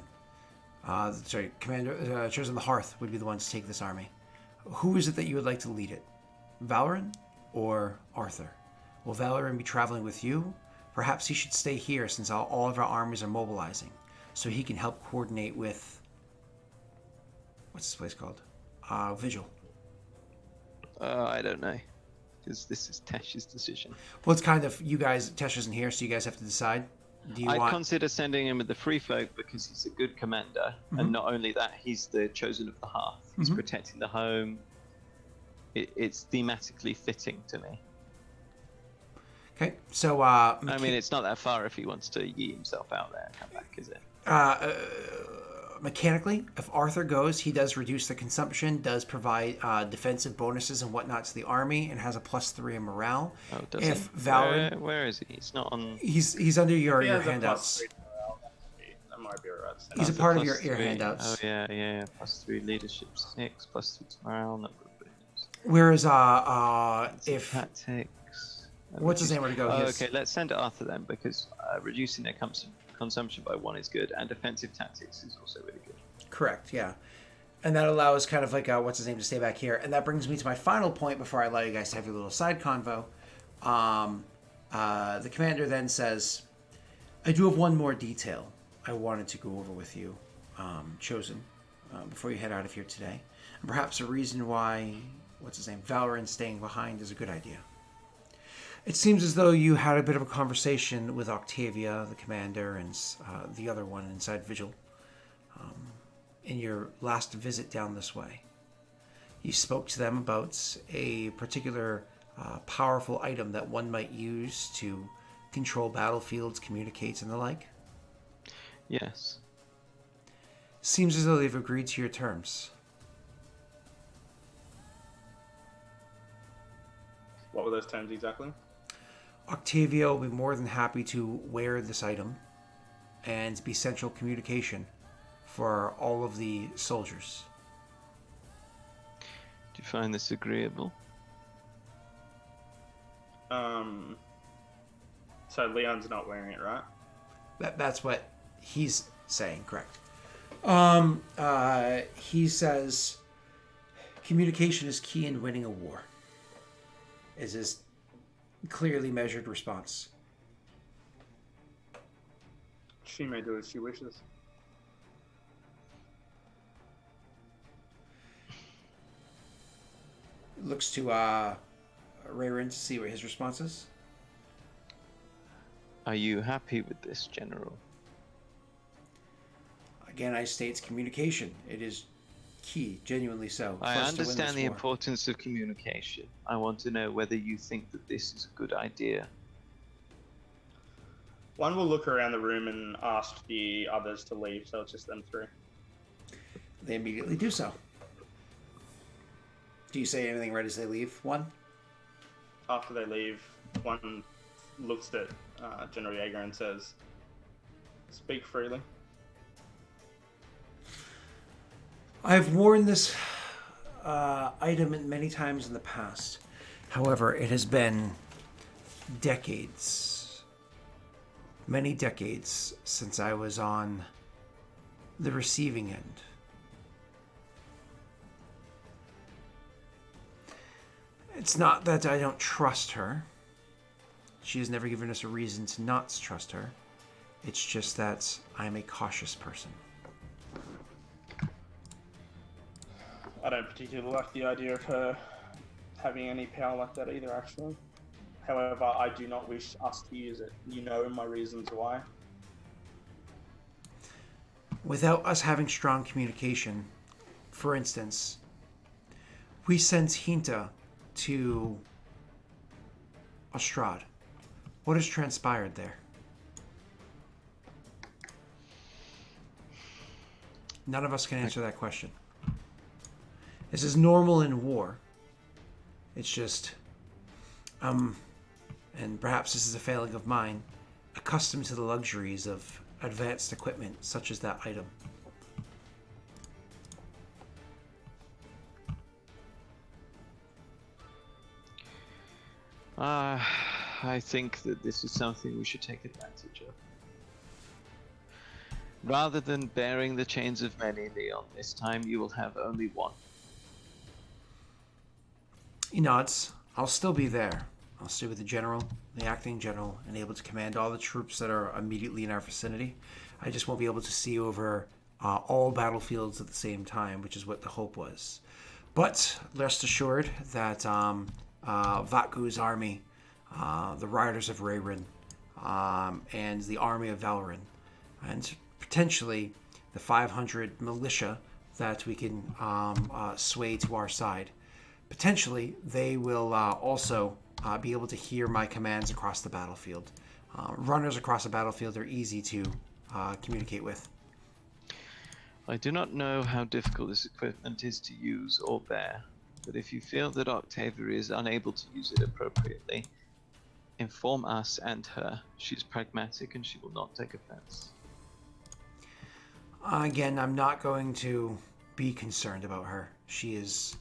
Commander Chosen the Hearth, would be the one to take this army. Who is it that you would like to lead it? Valrin or Arthur? Will Valrin be traveling with you? Perhaps he should stay here since all of our armies are mobilizing. so he can help coordinate with, what's this place called? Vigil. I don't know, because this is Tesh's decision. Well, it's kind of, you guys, Tesh isn't here, so you guys have to decide. Do you I'd want... consider sending him with the Free Folk because he's a good commander, and not only that, he's the chosen of the hearth. He's protecting the home. It's thematically fitting to me. Okay, so... I mean, it's not that far if he wants to yee himself out there and come back, is it? Mechanically, if Arthur goes, he does reduce the consumption, does provide defensive bonuses and whatnot to the army, and has a +3 in morale. Oh, does if he? Valorant... Where is he? He's not on... He's under your He has a handouts. +3 morale. That might be alright. He's a part of your handouts. Oh, yeah. +3 leadership 6, +6 morale, number of bonus. Whereas, if... Tactics. What's his name were to go? Oh, okay, let's send Arthur then, because reducing their consumption by 1 is good, and defensive tactics is also really good. Correct, yeah. And that allows kind of like, what's his name, to stay back here. And that brings me to my final point before I allow you guys to have your little side convo. The commander then says, I do have one more detail I wanted to go over with you, Chosen, before you head out of here today. And perhaps a reason why, what's his name, Valorant staying behind is a good idea. It seems as though you had a bit of a conversation with Octavia, the commander, and the other one inside Vigil in your last visit down this way. You spoke to them about a particular powerful item that one might use to control battlefields, communicate, and the like. Yes. Seems as though they've agreed to your terms. What were those terms exactly? Octavia will be more than happy to wear this item and be central communication for all of the soldiers. Do you find this agreeable? So Leon's not wearing it, right? That's what he's saying, correct. He says communication is key in winning a war, is his clearly measured response. She may do as she wishes. Looks to Wherein to see what his response is. Are you happy with this, General? Again, I state communication. It is key, genuinely so. I for us to win understand this the war. importance of communication. I want to know whether you think that this is a good idea. One will look around the room and ask the others to leave, so it's just them three. They immediately do so. Do you say anything right as they leave? One? After they leave, one looks at General Yeager and says, "Speak freely." I've worn this item many times in the past. However, it has been decades, many decades, since I was on the receiving end. It's not that I don't trust her. She has never given us a reason to not trust her. It's just that I'm a cautious person. I don't particularly like the idea of her having any power like that either, actually. However, I do not wish us to use it. You know my reasons why. Without us having strong communication, for instance, we sent Hinta to Ostrad. What has transpired there? None of us can answer that question. This is normal in war. It's just, and perhaps this is a failing of mine, accustomed to the luxuries of advanced equipment such as that item. I think that this is something we should take advantage of. Rather than bearing the chains of many, Leon, this time you will have only one. He nods. I'll still be there. I'll stay with the general, the acting general, and able to command all the troops that are immediately in our vicinity. I just won't be able to see over all battlefields at the same time, which is what the hope was. But rest assured that Vatgu's army, the Riders of Wherein, and the army of Daelric, and potentially the 500 militia that we can sway to our side, potentially they will also be able to hear my commands across the battlefield. Runners across the battlefield are easy to communicate with. I do not know how difficult this equipment is to use or bear, but if you feel that Octavia is unable to use it appropriately, inform us and her. She's pragmatic and she will not take offense. Again, I'm not going to be concerned about her. She is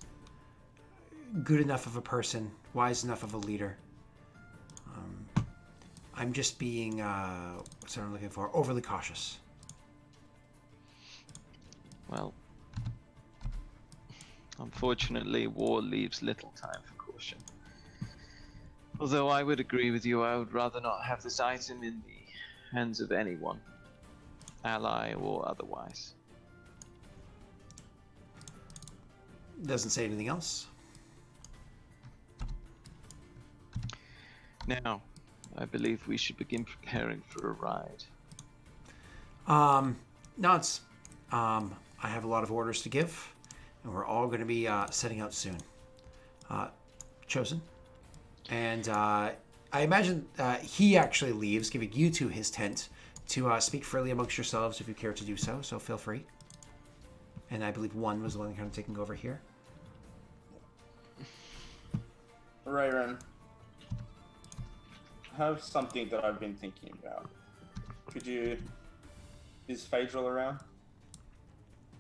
good enough of a person, wise enough of a leader. I'm just being, what's what I'm looking for, overly cautious. Well, unfortunately, war leaves little time for caution. Although I would agree with you, I would rather not have this item in the hands of anyone, ally or otherwise. Doesn't say anything else. Now, I believe we should begin preparing for a ride. No, it's, I have a lot of orders to give, and we're all going to be setting out soon. Chosen. And I imagine he actually leaves, giving you two his tent to speak freely amongst yourselves if you care to do so, so feel free. And I believe one was the one kind of taking over here. Wherein, I have something that I've been thinking about. Is Phaedril around?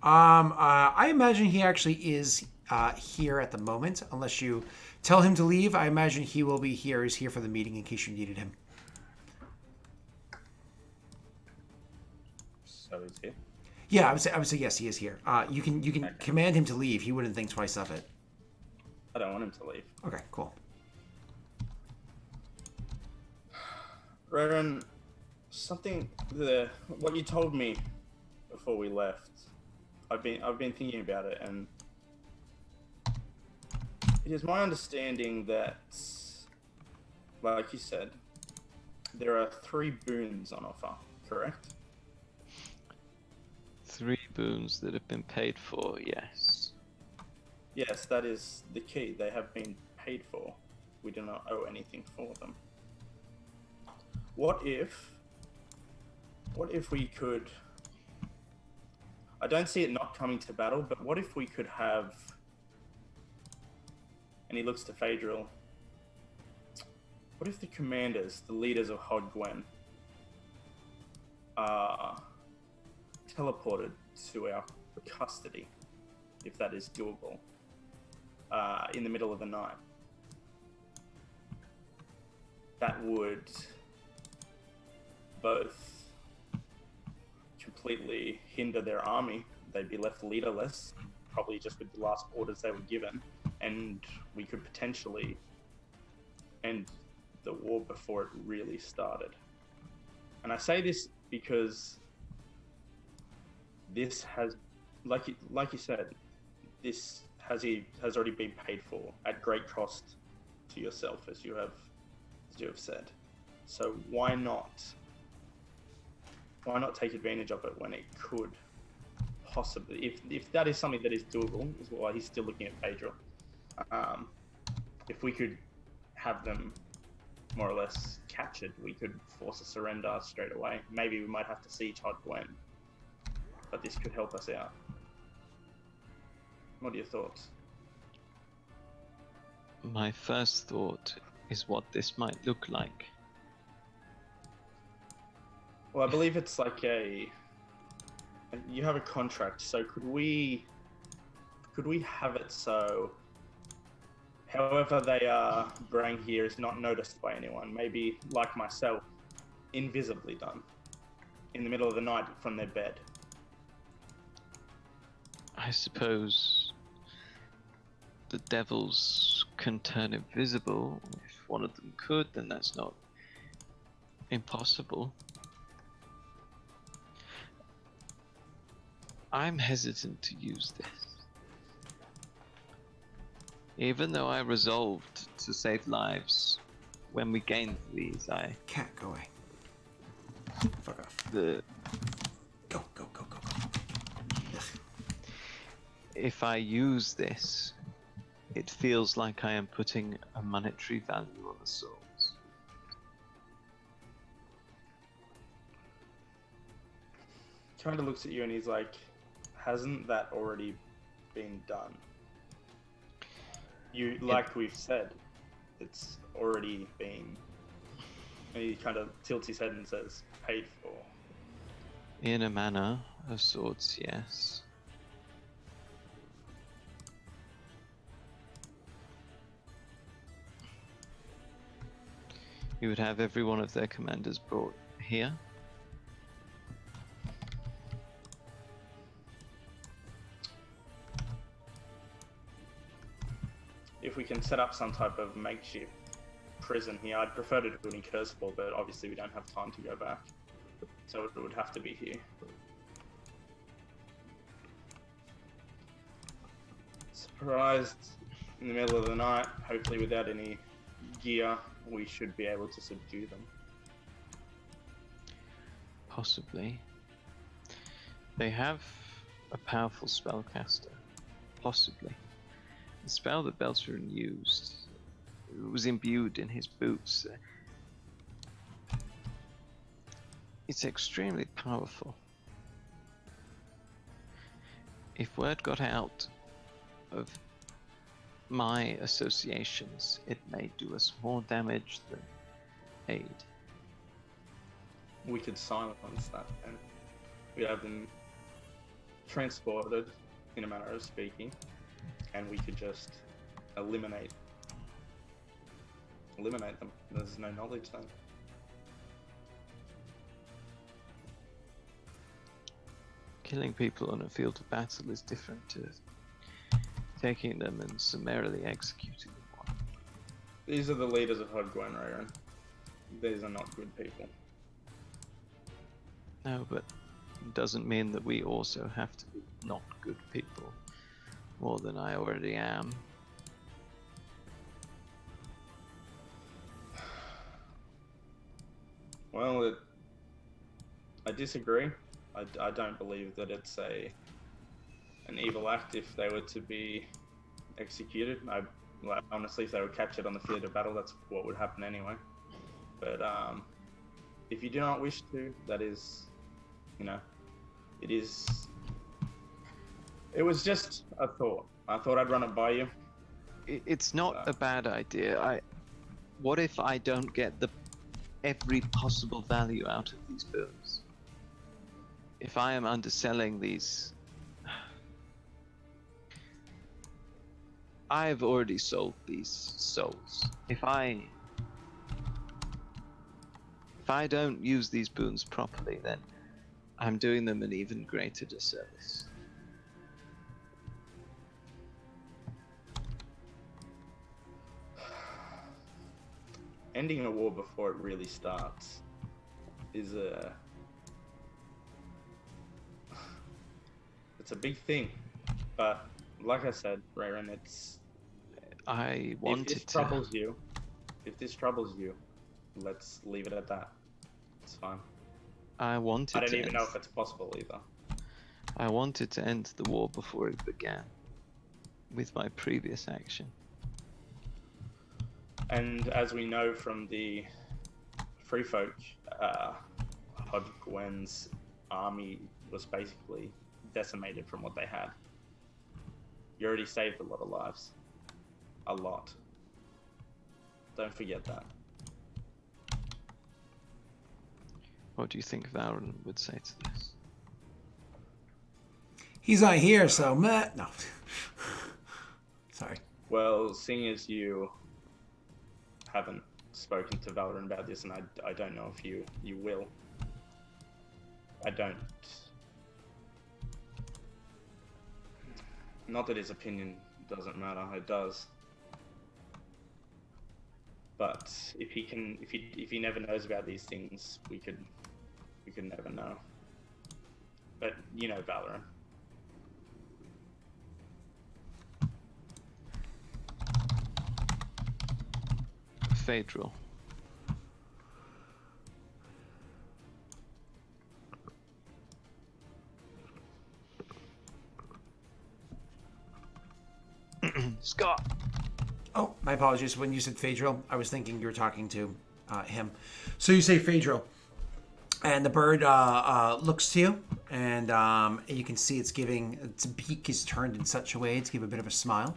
I imagine he actually is here at the moment, unless you tell him to leave. I imagine he will be here. He's here for the meeting in case you needed him. So he's here? Yeah, I would say yes, he is here. You can Okay. command him to leave. He wouldn't think twice of it. I don't want him to leave. Okay, cool. Wherein, what you told me before we left, I've been thinking about it, and it is my understanding that, like you said, there are 3 boons on offer, correct? 3 boons that have been paid for, yes. Yes, that is the key. They have been paid for. We do not owe anything for them. What if we could... I don't see it not coming to battle, but what if we could have... And he looks to Phaedril. What if the commanders, the leaders of Haude Gwenh, are teleported to our custody, if that is doable, in the middle of the night? That would both completely hinder their army. They'd be left leaderless, probably just with the last orders they were given, and we could potentially end the war before it really started. And I say this because this has, like you said, this has already been paid for at great cost to yourself, as you have said. So why not take advantage of it when it could possibly, if that is something that is doable, is why he's still looking at Phaedril. If we could have them more or less captured, we could force a surrender straight away. Maybe we might have to siege Haude Gwenh, but this could help us out. What are your thoughts? My first thought is what this might look like. Well, I believe it's like you have a contract, so could we have it so however they bring here is not noticed by anyone, maybe like myself, invisibly done in the middle of the night from their bed? I suppose the devils can turn invisible. If one of them could, then that's not impossible. I'm hesitant to use this. Even though I resolved to save lives when we gained these, Cat, go away. Fuck off. the Go, go, go, go, go. if I use this, it feels like I am putting a monetary value on the souls. Kind of looks at you and he's like, hasn't that already been done? You, like we've said, it's already been. And he kind of tilts his head and says, paid for. In a manner of sorts, yes. You would have every one of their commanders brought here. If we can set up some type of makeshift prison here, I'd prefer to do it in Curseball, but obviously we don't have time to go back. So it would have to be here. Surprised in the middle of the night, hopefully without any gear, we should be able to subdue them. Possibly. They have a powerful spellcaster. Possibly. The spell that Beltran used was imbued in his boots. It's extremely powerful. If word got out of my associations, it may do us more damage than aid. We could silence that and we'd have them transported, in a manner of speaking, and we could just eliminate them. There's no knowledge then. Killing people on a field of battle is different to taking them and summarily executing them. These are the leaders of Haude Gwenh, wherein. These are not good people. No, but it doesn't mean that we also have to be not good people more than I already am. Well, I disagree. I don't believe that it's an evil act if they were to be executed. Honestly, if they were captured on the field of battle, that's what would happen anyway. But if you do not wish to, that is, it was just a thought. I thought I'd run it by you. It's not a bad idea. What if I don't get every possible value out of these boons? If I am underselling these, I have already sold these souls. If I don't use these boons properly, then I'm doing them an even greater disservice. Ending a war before it really starts is it's a big thing, but like I said, Rayron, if this troubles you, let's leave it at that. It's fine. I don't even know if it's possible either. I wanted to end the war before it began, with my previous action. And as we know from the Free Folk, Haude Gwen's army was basically decimated from what they had. You already saved a lot of lives. A lot. Don't forget that. What do you think Valorant would say to this? He's not here, so Matt. No. Sorry. Well, seeing as you haven't spoken to Valorant about this, and I don't know if you will. I don't. Not that his opinion doesn't matter, it does. But if he never knows about these things, we could never know. But you know Valorant. Phaedril. Scott! Oh, my apologies. When you said Phaedril, I was thinking you were talking to him. So you say Phaedril. And the bird looks to you, and you can see its beak is turned in such a way to give a bit of a smile.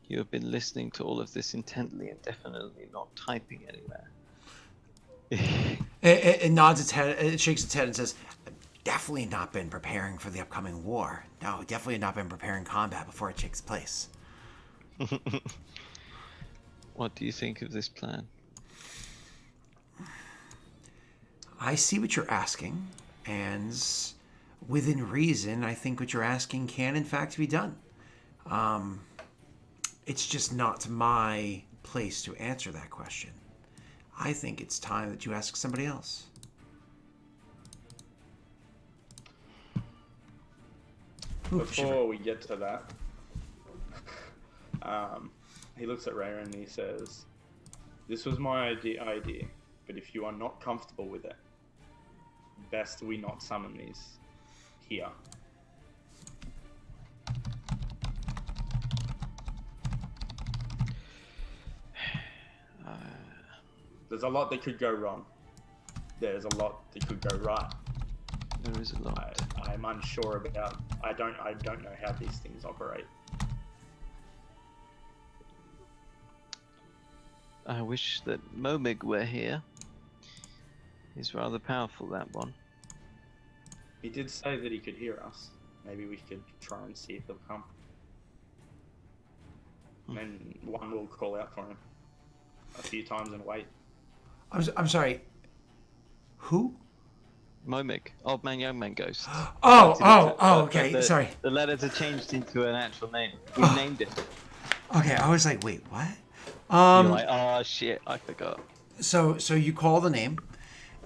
You have been listening to all of this intently and definitely not typing anywhere. It nods its head, it shakes its head and says, definitely not been preparing for the upcoming war. No, definitely not been preparing combat before it takes place. What do you think of this plan? I see what you're asking, and within reason, I think what you're asking can in fact be done. It's just not my place to answer that question. I think it's time that you ask somebody else. Ooh, Before we get to that, he looks at Rayra and he says, "This was my idea, but if you are not comfortable with it, best we not summon these here." There's a lot that could go wrong. There's a lot that could go right. There is a lot. I'm unsure about. I don't know how these things operate. I wish that Momig were here. He's rather powerful, that one. He did say that he could hear us. Maybe we could try and see if he'll come. And then one will call out for him a few times and wait. I'm sorry. Who? Momig, old man, young man ghost. Okay. Sorry. The letters are changed into an actual name. We named it. Okay, I was like, wait, what? You're like, oh shit, I forgot. So you call the name,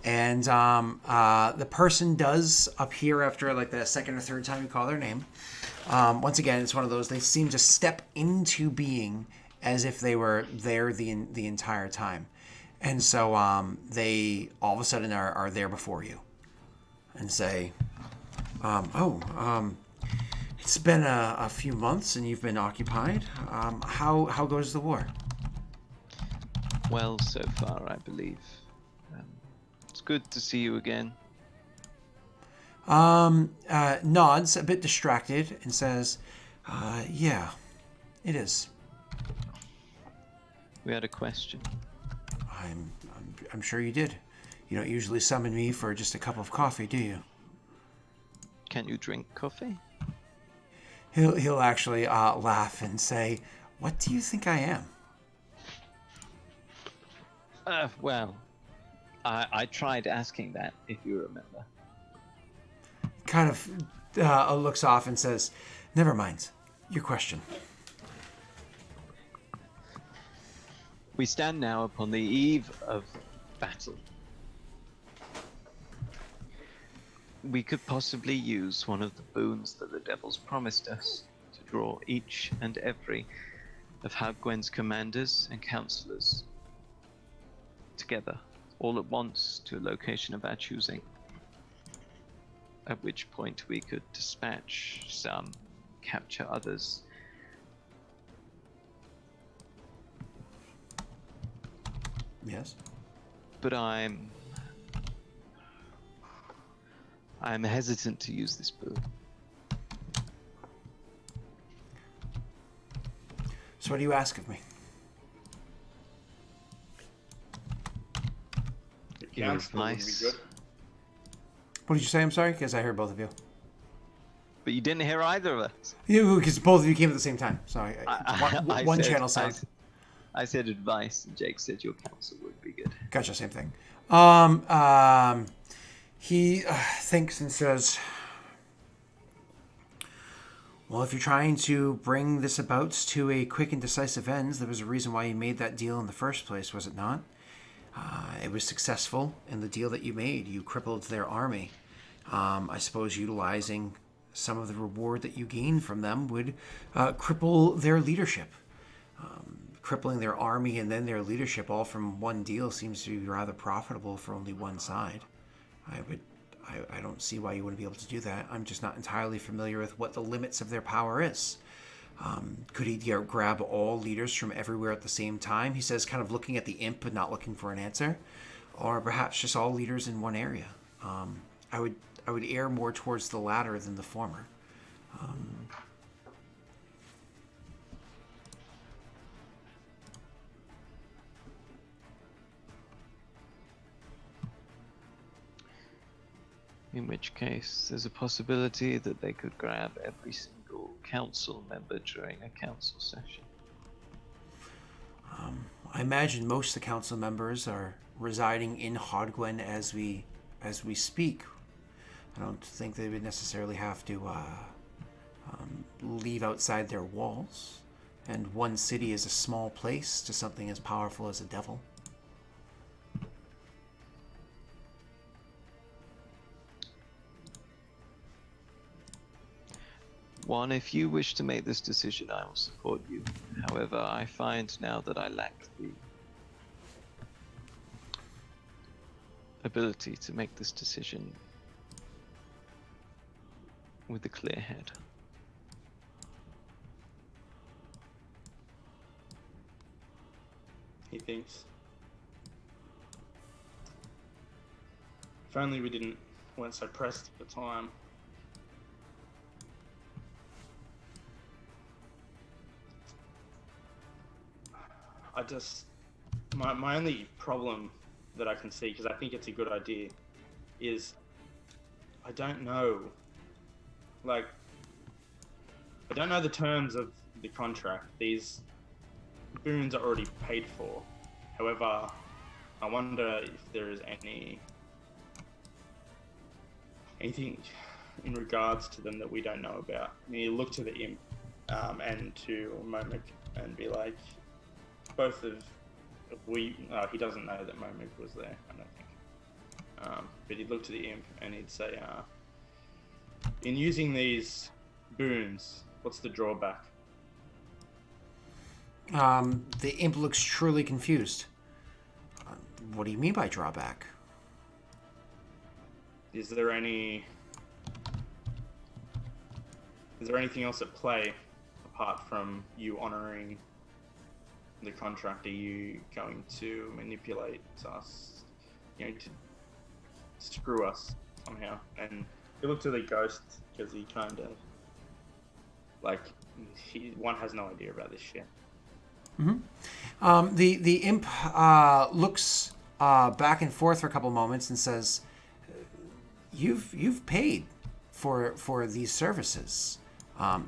and the person does appear after like the second or third time you call their name. Once again, it's one of those, they seem to step into being as if they were there the entire time. And so they all of a sudden are there before you and say, it's been a few months and you've been occupied. How goes the war? Well, so far, I believe. It's good to see you again. Nods, a bit distracted, and says, yeah, it is. We had a question. I'm sure you did. You don't usually summon me for just a cup of coffee, do you? Can you drink coffee? He'll actually laugh and say, what do you think I am? Well, I tried asking that, if you remember. Kind of looks off and says, never mind. Your question. We stand now upon the eve of battle. We could possibly use one of the boons that the devils promised us to draw each and every of Haude Gwen's commanders and counselors together, all at once, to a location of our choosing. At which point we could dispatch some, capture others. Yes. But I'm hesitant to use this boon. So what do you ask of me? The council would be good. What did you say? I'm sorry, because I heard both of you. But you didn't hear either of us. Because both of you came at the same time. So one said, channel sound. I said advice, and Jake said your counsel would be good. Gotcha, same thing. He thinks and says, well, if you're trying to bring this about to a quick and decisive end, there was a reason why you made that deal in the first place, was it not? It was successful in the deal that you made. You crippled their army. I suppose utilizing some of the reward that you gained from them would cripple their leadership. crippling their army and then their leadership all from one deal seems to be rather profitable for only one side. I don't see why you wouldn't be able to do that. I'm just not entirely familiar with what the limits of their power is. Could he grab all leaders from everywhere at the same time? He says, kind of looking at the imp but not looking for an answer. Or perhaps just all leaders in one area. I would err more towards the latter than the former. In which case, there's a possibility that they could grab every single council member during a council session. I imagine most of the council members are residing in Haude Gwenh as we speak. I don't think they would necessarily have to leave outside their walls. And one city is a small place to something as powerful as a devil. One, if you wish to make this decision, I will support you. However, I find now that I lack the ability to make this decision with a clear head. He thinks. If only we weren't so pressed for time. My only problem that I can see, because I think it's a good idea, is I don't know the terms of the contract. These boons are already paid for. However, I wonder if there is anything in regards to them that we don't know about. I mean, you look to the imp and to Momik and be like, both of he doesn't know that Momik was there, I don't think. But he'd look to the imp and he'd say, in using these boons, what's the drawback? The imp looks truly confused. What do you mean by drawback? Is there anything else at play apart from you honoring the contract? Are you going to manipulate us, to screw us somehow? And you look to the ghost because he kind of one has no idea about this shit. Mm-hmm. The imp looks back and forth for a couple moments and says, "You've paid for these services.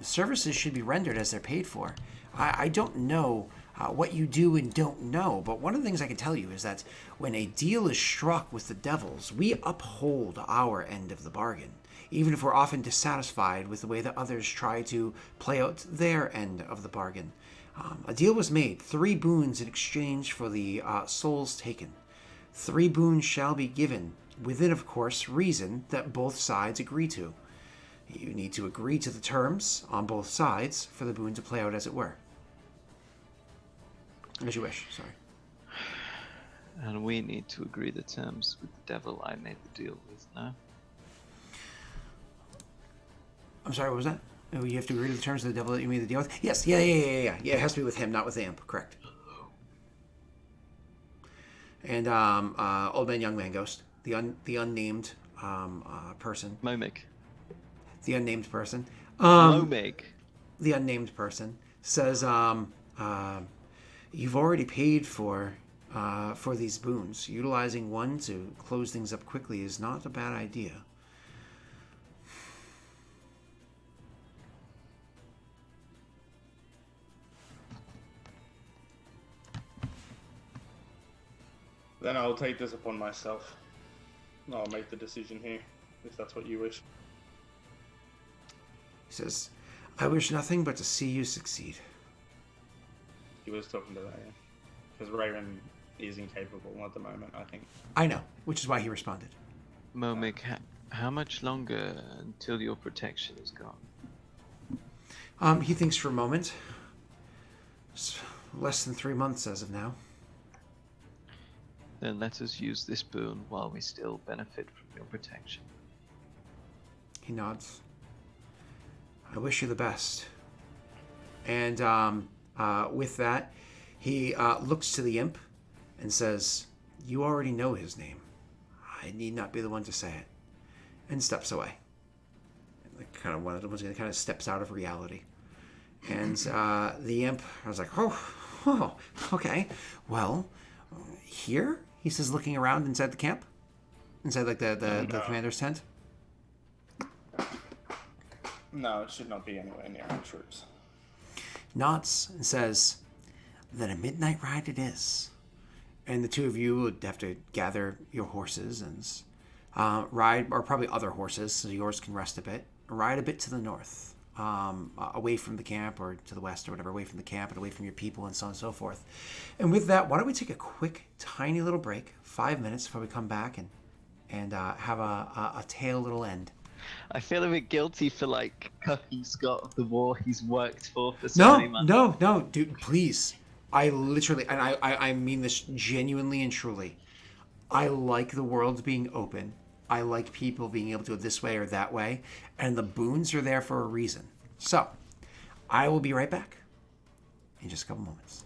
Services should be rendered as they're paid for. I don't know what you do and don't know, but one of the things I can tell you is that when a deal is struck with the devils, we uphold our end of the bargain, even if we're often dissatisfied with the way that others try to play out their end of the bargain. A deal was made, 3 boons in exchange for the souls taken. 3 boons shall be given, within, of course, reason that both sides agree to. You need to agree to the terms on both sides for the boon to play out as it were." As you wish, sorry. And we need to agree the terms with the devil I made the deal with, no? I'm sorry, what was that? Oh, you have to agree to the terms of the devil that you made the deal with? Yes, yeah. Yeah, it has to be with him, not with the imp, correct. And old man, young man, ghost. The unnamed person. Momik. The unnamed person. Momik. The unnamed person says, you've already paid for these boons. Utilizing one to close things up quickly is not a bad idea. Then I'll take this upon myself. I'll make the decision here, if that's what you wish. He says, "I wish nothing but to see you succeed." He was talking to Rayan. Because Rayan is incapable at the moment, I think. I know, which is why he responded. Momik, how much longer until your protection is gone? He thinks for a moment. less than 3 months as of now. Then let us use this boon while we still benefit from your protection. He nods. I wish you the best. And with that, he looks to the imp and says, you already know his name. I need not be the one to say it. And steps away. Like kind of one of the ones that kind of steps out of reality. And the imp, I was like, oh, okay. Well, here? He says, looking around inside the camp. Inside like the commander's tent. No, it should not be anywhere near our troops. Nods and says, then a midnight ride it is. And the two of you would have to gather your horses and ride, or probably other horses, so yours can rest a bit. Ride a bit to the north, away from the camp, or to the west, or whatever, away from the camp and away from your people and so on and so forth. And with that, why don't we take a quick, tiny little break, 5 minutes before we come back and have a tail little end. I feel a bit guilty for like cucking Scott of the war he's worked for so many months. No, dude, please. I literally, and I mean this genuinely and truly. I like the world being open. I like people being able to go this way or that way. And the boons are there for a reason. So, I will be right back in just a couple moments.